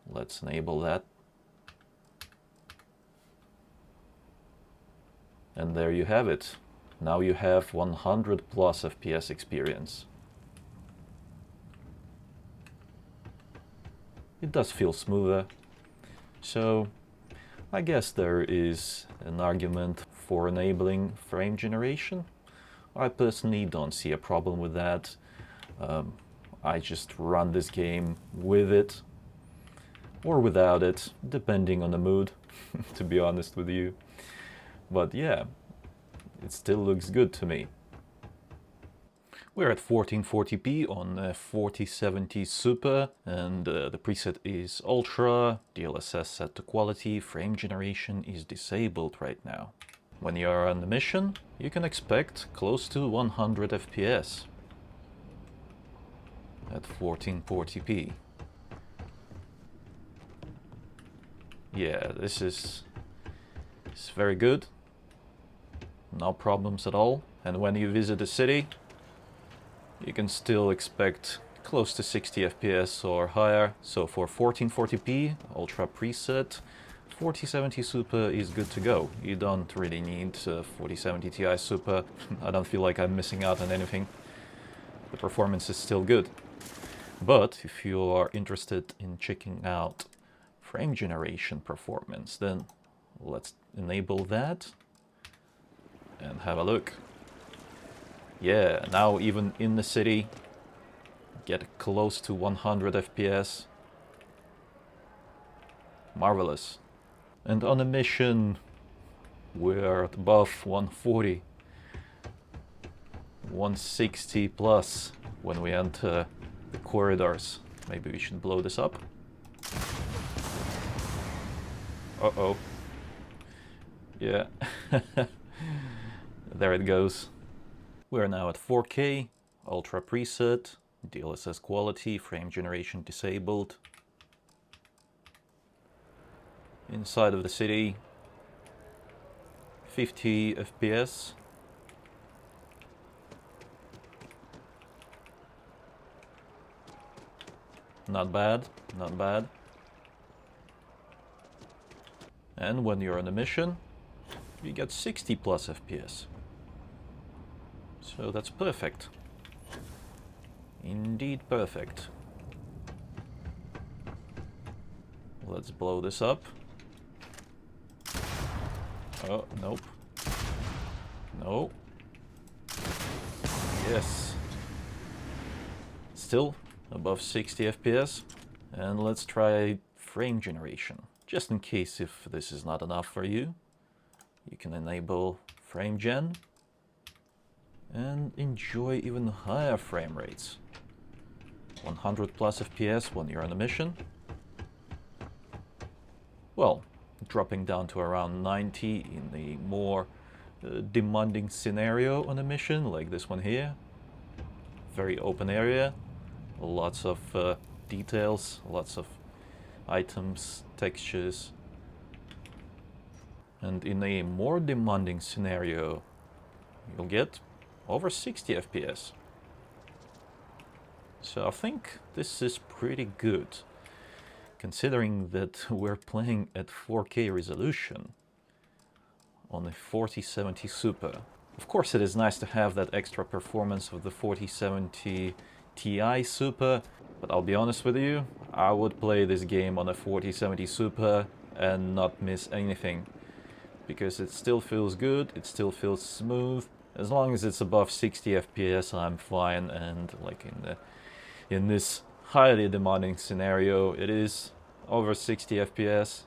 Let's enable that. And there you have it. Now you have 100 plus FPS experience. It does feel smoother, so I guess there is an argument for enabling frame generation. I personally don't see a problem with that. I just run this game with it or without it, depending on the mood, to be honest with you. But yeah, it still looks good to me. We're at 1440p on a 4070 Super, and the preset is Ultra, DLSS set to Quality, frame generation is disabled right now. When you are on the mission, you can expect close to 100 FPS at 1440p. Yeah, this is very good, no problems at all. And when you visit a city, you can still expect close to 60 FPS or higher. So for 1440p Ultra preset, 4070 Super is good to go. You don't really need 4070 Ti Super. I don't feel like I'm missing out on anything. The performance is still good. But if you are interested in checking out frame generation performance, then let's enable that and have a look. Yeah, now even in the city, get close to 100 FPS. Marvelous. And on a mission, we're at above 140. 160 plus when we enter the corridors. Maybe we should blow this up. Uh-oh. Yeah. There it goes. We're now at 4K, Ultra preset, DLSS quality, frame generation disabled. Inside of the city, 50 FPS. Not bad, not bad. And when you're on a mission, you get 60 plus FPS. So that's perfect. Indeed perfect. Let's blow this up. Oh, nope. No. Yes. Still above 60 FPS. And let's try frame generation. Just in case if this is not enough for you, you can enable frame gen and enjoy even higher frame rates. 100 plus FPS when you're on a mission. Well, dropping down to around 90 in the more demanding scenario on a mission, like this one here. Very open area, lots of details, lots of items, textures. And in a more demanding scenario, you'll get over 60 FPS. So I think this is pretty good, considering that we're playing at 4K resolution on a 4070 Super. Of course it is nice to have that extra performance of the 4070 Ti Super, but I'll be honest with you, I would play this game on a 4070 Super and not miss anything, because it still feels good, it still feels smooth. As long as it's above 60 FPS, I'm fine, and like in this highly demanding scenario, it is over 60 FPS.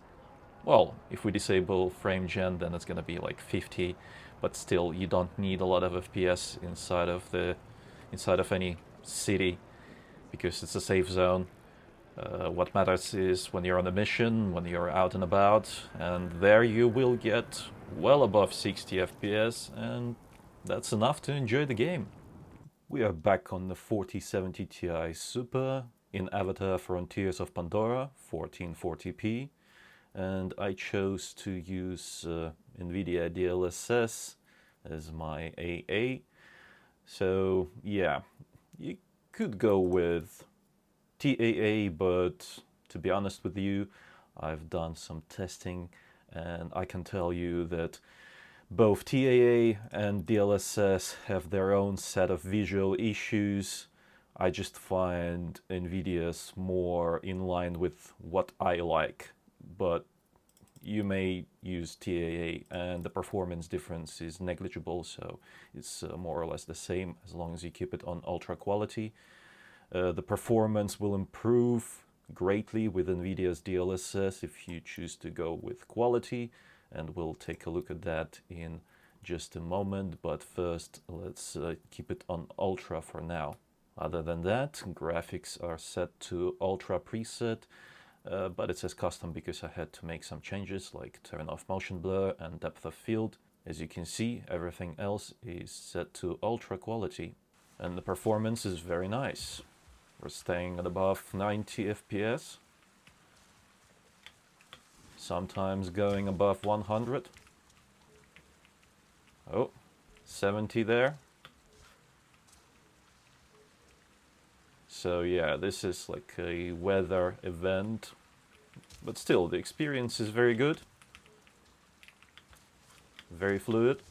Well, if we disable frame gen, then it's gonna be like 50, but still, you don't need a lot of FPS inside of any city, because it's a safe zone. What matters is when you're on a mission, when you're out and about, and there you will get well above 60 FPS, and that's enough to enjoy the game. We are back on the 4070 Ti Super in Avatar Frontiers of Pandora, 1440p, and I chose to use NVIDIA DLSS as my AA. So yeah, you could go with TAA, but to be honest with you, I've done some testing and I can tell you that both TAA and DLSS have their own set of visual issues. I just find NVIDIA's more in line with what I like, but you may use TAA and the performance difference is negligible, so it's more or less the same as long as you keep it on ultra quality. The performance will improve greatly with NVIDIA's DLSS if you choose to go with quality, and we'll take a look at that in just a moment, but first let's keep it on ultra for now. Other than that, graphics are set to ultra preset, but it says custom because I had to make some changes like turn off motion blur and depth of field. As you can see, everything else is set to ultra quality, and the performance is very nice. We're staying at above 90 FPS, sometimes going above 100. Oh, 70 there. So yeah, this is like a weather event, but still the experience is very good, very fluid.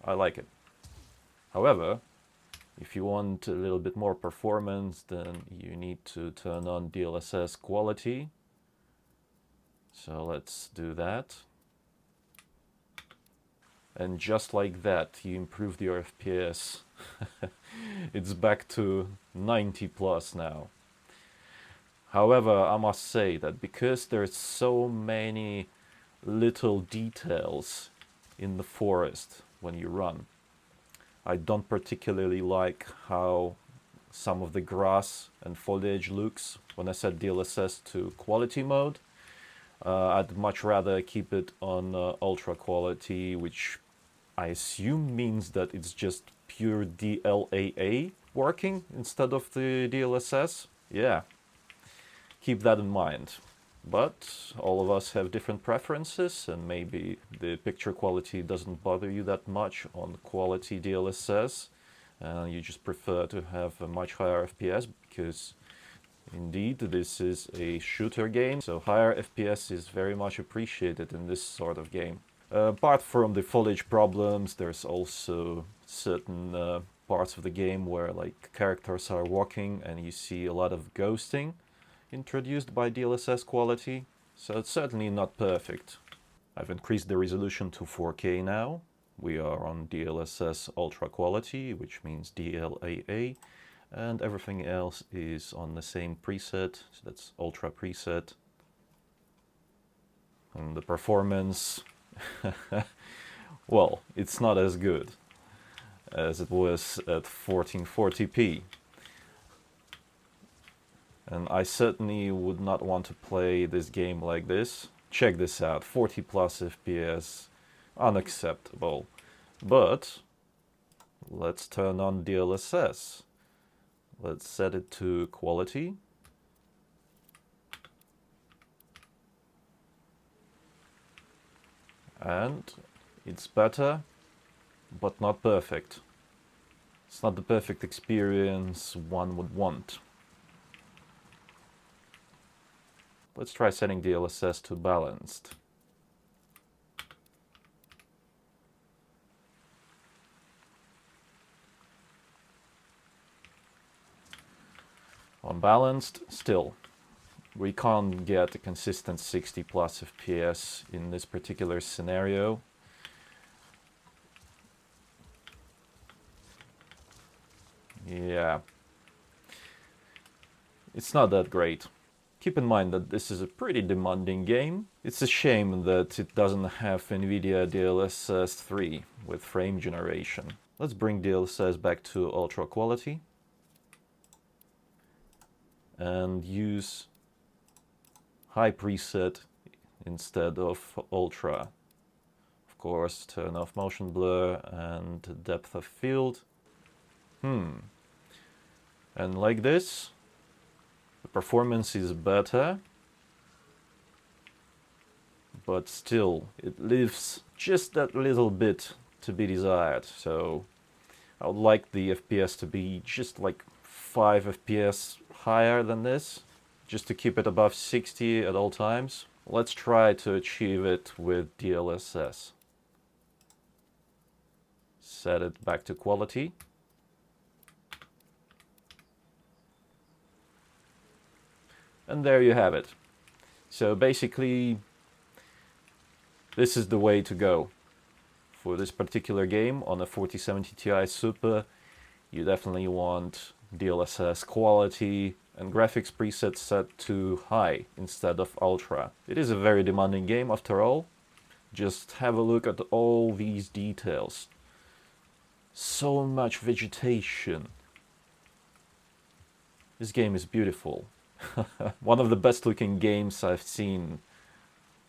I like it. However, if you want a little bit more performance, then you need to turn on DLSS quality. So let's do that. And just like that, you improved your FPS. It's back to 90 plus now. However, I must say that because there's so many little details in the forest when you run, I don't particularly like how some of the grass and foliage looks when I set DLSS to quality mode. I'd much rather keep it on ultra quality, which I assume means that it's just pure DLAA working instead of the DLSS. Yeah, keep that in mind. But all of us have different preferences, and maybe the picture quality doesn't bother you that much on quality DLSS. You just prefer to have a much higher FPS because indeed this is a shooter game, so higher FPS is very much appreciated in this sort of game. Apart from the foliage problems, there's also certain parts of the game where like characters are walking and you see a lot of ghosting introduced by DLSS quality, so it's certainly not perfect. I've increased the resolution to 4K now. We are on DLSS Ultra Quality, which means DLAA, and everything else is on the same preset, so that's Ultra preset. And the performance, well, it's not as good as it was at 1440p. And I certainly would not want to play this game like this. Check this out, 40 plus FPS, unacceptable. But let's turn on DLSS. Let's set it to quality. And it's better, but not perfect. It's not the perfect experience one would want. Let's try setting DLSS to balanced. On balanced, still, we can't get a consistent 60 plus FPS in this particular scenario. Yeah, it's not that great. Keep in mind that this is a pretty demanding game. It's a shame that it doesn't have NVIDIA DLSS 3 with frame generation. Let's bring DLSS back to ultra quality and use high preset instead of ultra. Of course, turn off motion blur and depth of field. And like this, the performance is better, but still, it leaves just that little bit to be desired. So I would like the FPS to be just like 5 FPS higher than this, just to keep it above 60 at all times. Let's try to achieve it with DLSS. Set it back to quality. And there you have it. So basically, this is the way to go. For this particular game on a 4070 Ti Super, you definitely want DLSS quality and graphics presets set to high instead of ultra. It is a very demanding game after all. Just have a look at all these details. So much vegetation. This game is beautiful. One of the best looking games I've seen.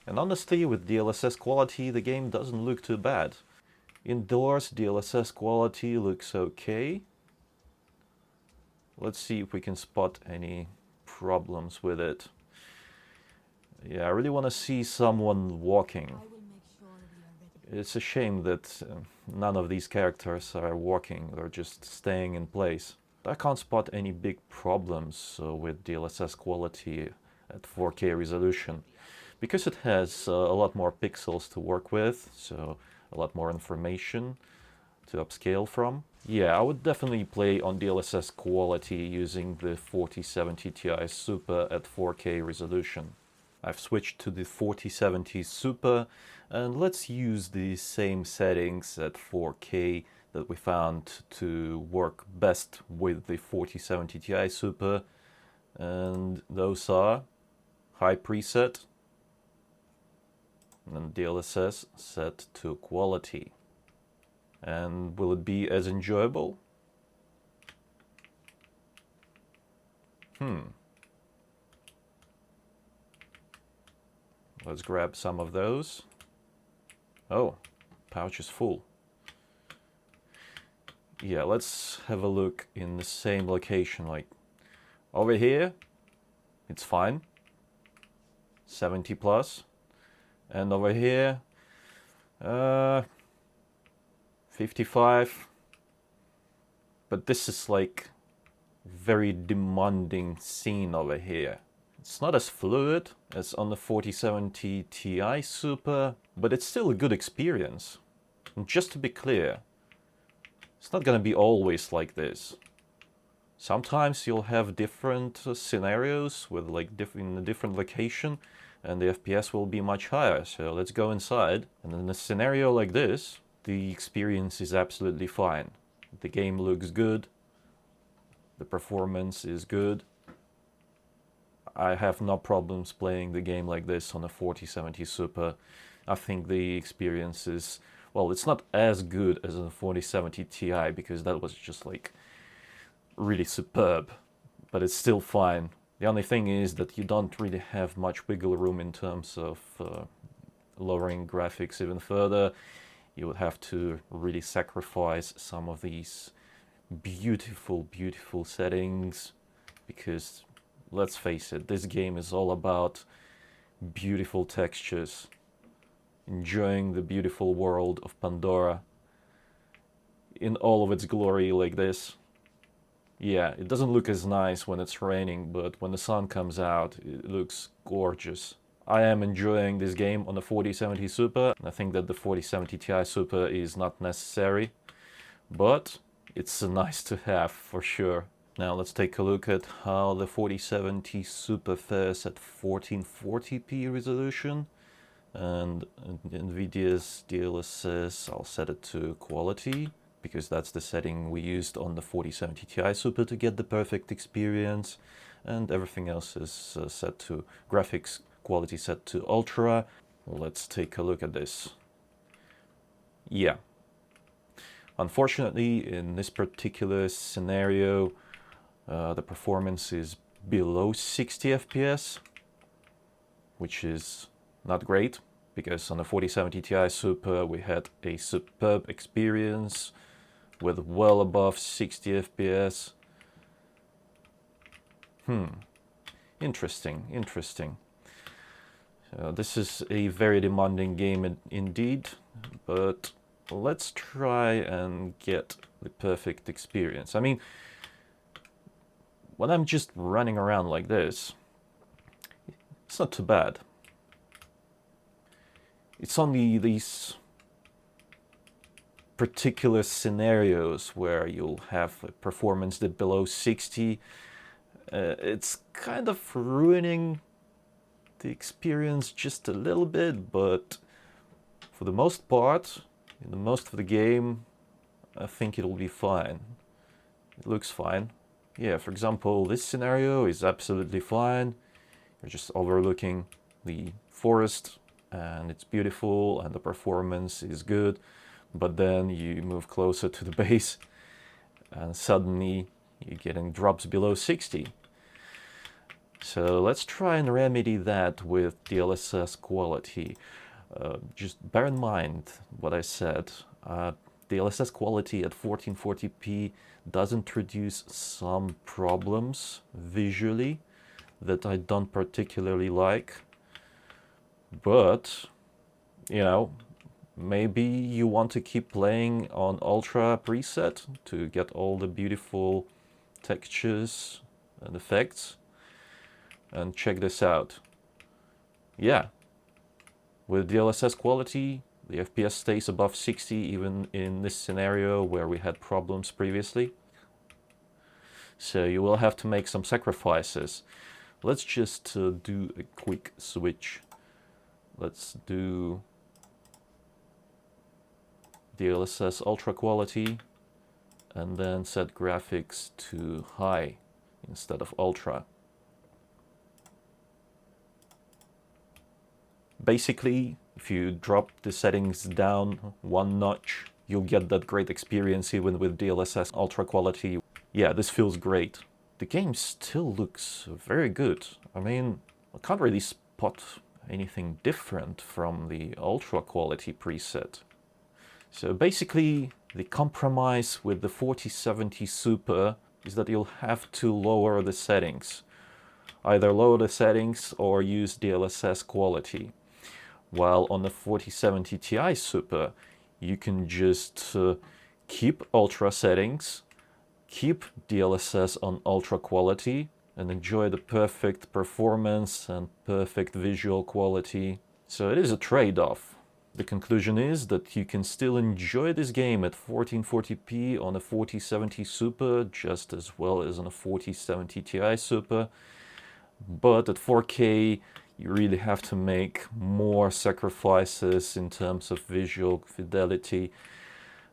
And honestly, with DLSS quality, the game doesn't look too bad. Indoors, DLSS quality looks okay. Let's see if we can spot any problems with it. Yeah, I really want to see someone walking. It's a shame that none of these characters are walking, they're just staying in place. I can't spot any big problems with DLSS quality at 4K resolution, because it has a lot more pixels to work with, so a lot more information to upscale from. Yeah, I would definitely play on DLSS quality using the 4070 Ti Super at 4K resolution. I've switched to the 4070 Super, and let's use the same settings at 4K that we found to work best with the 4070 Ti Super, and those are high preset and DLSS set to quality. And will it be as enjoyable? Let's grab some of those. Oh, pouch is full. Yeah, let's have a look in the same location. Like over here, it's fine. 70 plus. And over here, 55. But this is like very demanding scene over here. It's not as fluid as on the 4070 Ti Super, but it's still a good experience. And just to be clear, it's not gonna be always like this. Sometimes you'll have different scenarios with like in a different location, and the FPS will be much higher. So let's go inside. And in a scenario like this, the experience is absolutely fine. The game looks good. The performance is good. I have no problems playing the game like this on a 4070 Super. I think the experience is, well, it's not as good as a 4070 Ti because that was just like really superb, but it's still fine. The only thing is that you don't really have much wiggle room in terms of lowering graphics even further. You would have to really sacrifice some of these beautiful, beautiful settings because, let's face it, this game is all about beautiful textures, enjoying the beautiful world of Pandora in all of its glory like this. Yeah, it doesn't look as nice when it's raining, but when the sun comes out, it looks gorgeous. I am enjoying this game on the 4070 Super. I think that the 4070 Ti Super is not necessary, but it's nice to have for sure. Now let's take a look at how the 4070 Super fares at 1440p resolution. And NVIDIA's DLSS, I'll set it to quality, because that's the setting we used on the 4070 Ti Super to get the perfect experience. And everything else is set to graphics quality, set to ultra. Let's take a look at this. Yeah. Unfortunately, in this particular scenario, the performance is below 60 FPS, which is not great, because on the 4070 Ti Super we had a superb experience with well above 60 FPS. Interesting, interesting. This is a very demanding game indeed, but let's try and get the perfect experience. I mean, when I'm just running around like this, it's not too bad. It's only these particular scenarios where you'll have a performance that below 60. It's kind of ruining the experience just a little bit, but for the most part, in the most of the game, I think it'll be fine. It looks fine. Yeah, for example, this scenario is absolutely fine. You're just overlooking the forest and it's beautiful and the performance is good, but then you move closer to the base and suddenly you're getting drops below 60. So let's try and remedy that with DLSS quality. Just bear in mind what I said. DLSS quality at 1440p does introduce some problems visually that I don't particularly like. But, you know, maybe you want to keep playing on Ultra preset to get all the beautiful textures and effects. And check this out. Yeah, with DLSS quality, the FPS stays above 60 even in this scenario where we had problems previously. So you will have to make some sacrifices. Let's just do a quick switch. Let's do DLSS Ultra quality and then set graphics to high instead of ultra. Basically, if you drop the settings down one notch, you'll get that great experience even with DLSS Ultra quality. Yeah, this feels great. The game still looks very good. I mean, I can't really spot anything different from the ultra quality preset. So basically, the compromise with the 4070 Super is that you'll have to lower the settings. Either lower the settings or use DLSS quality. While on the 4070 Ti Super, you can just keep ultra settings, keep DLSS on ultra quality, and enjoy the perfect performance and perfect visual quality. So it is a trade-off. The conclusion is that you can still enjoy this game at 1440p on a 4070 Super just as well as on a 4070 Ti Super, but at 4K you really have to make more sacrifices in terms of visual fidelity,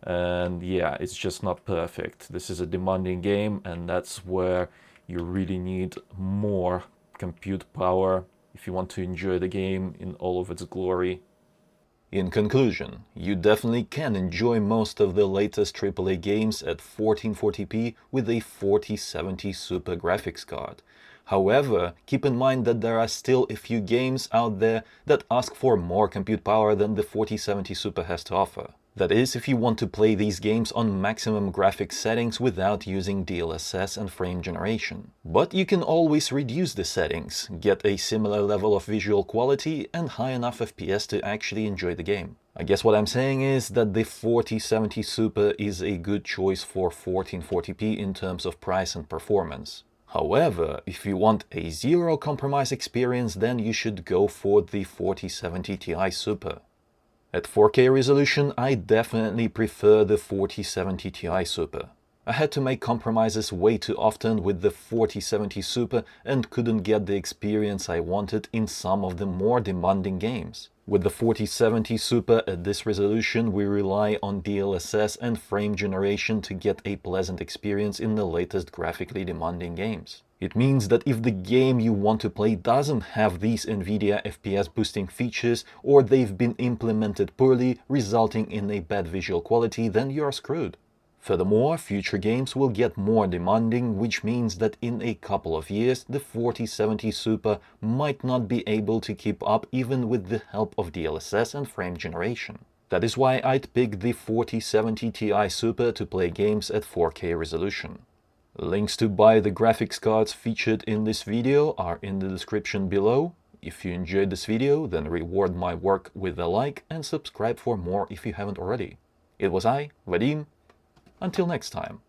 and yeah, it's just not perfect. This is a demanding game, and that's where you really need more compute power if you want to enjoy the game in all of its glory.
In conclusion, you definitely can enjoy most of the latest AAA games at 1440p with a 4070 Super graphics card. However, keep in mind that there are still a few games out there that ask for more compute power than the 4070 Super has to offer. That is, if you want to play these games on maximum graphics settings without using DLSS and frame generation. But you can always reduce the settings, get a similar level of visual quality and high enough FPS to actually enjoy the game. I guess what I'm saying is that the 4070 Super is a good choice for 1440p in terms of price and performance. However, if you want a zero compromise experience, then you should go for the 4070 Ti Super. At 4K resolution, I definitely prefer the 4070 Ti Super. I had to make compromises way too often with the 4070 Super and couldn't get the experience I wanted in some of the more demanding games. With the 4070 Super at this resolution, we rely on DLSS and frame generation to get a pleasant experience in the latest graphically demanding games. It means that if the game you want to play doesn't have these NVIDIA FPS boosting features, or they've been implemented poorly, resulting in a bad visual quality, then you're screwed. Furthermore, future games will get more demanding, which means that in a couple of years, the 4070 Super might not be able to keep up even with the help of DLSS and frame generation. That is why I'd pick the 4070 Ti Super to play games at 4K resolution. Links to buy the graphics cards featured in this video are in the description below. If you enjoyed this video, then reward my work with a like and subscribe for more if you haven't already. It was I, Vadim. Until next time.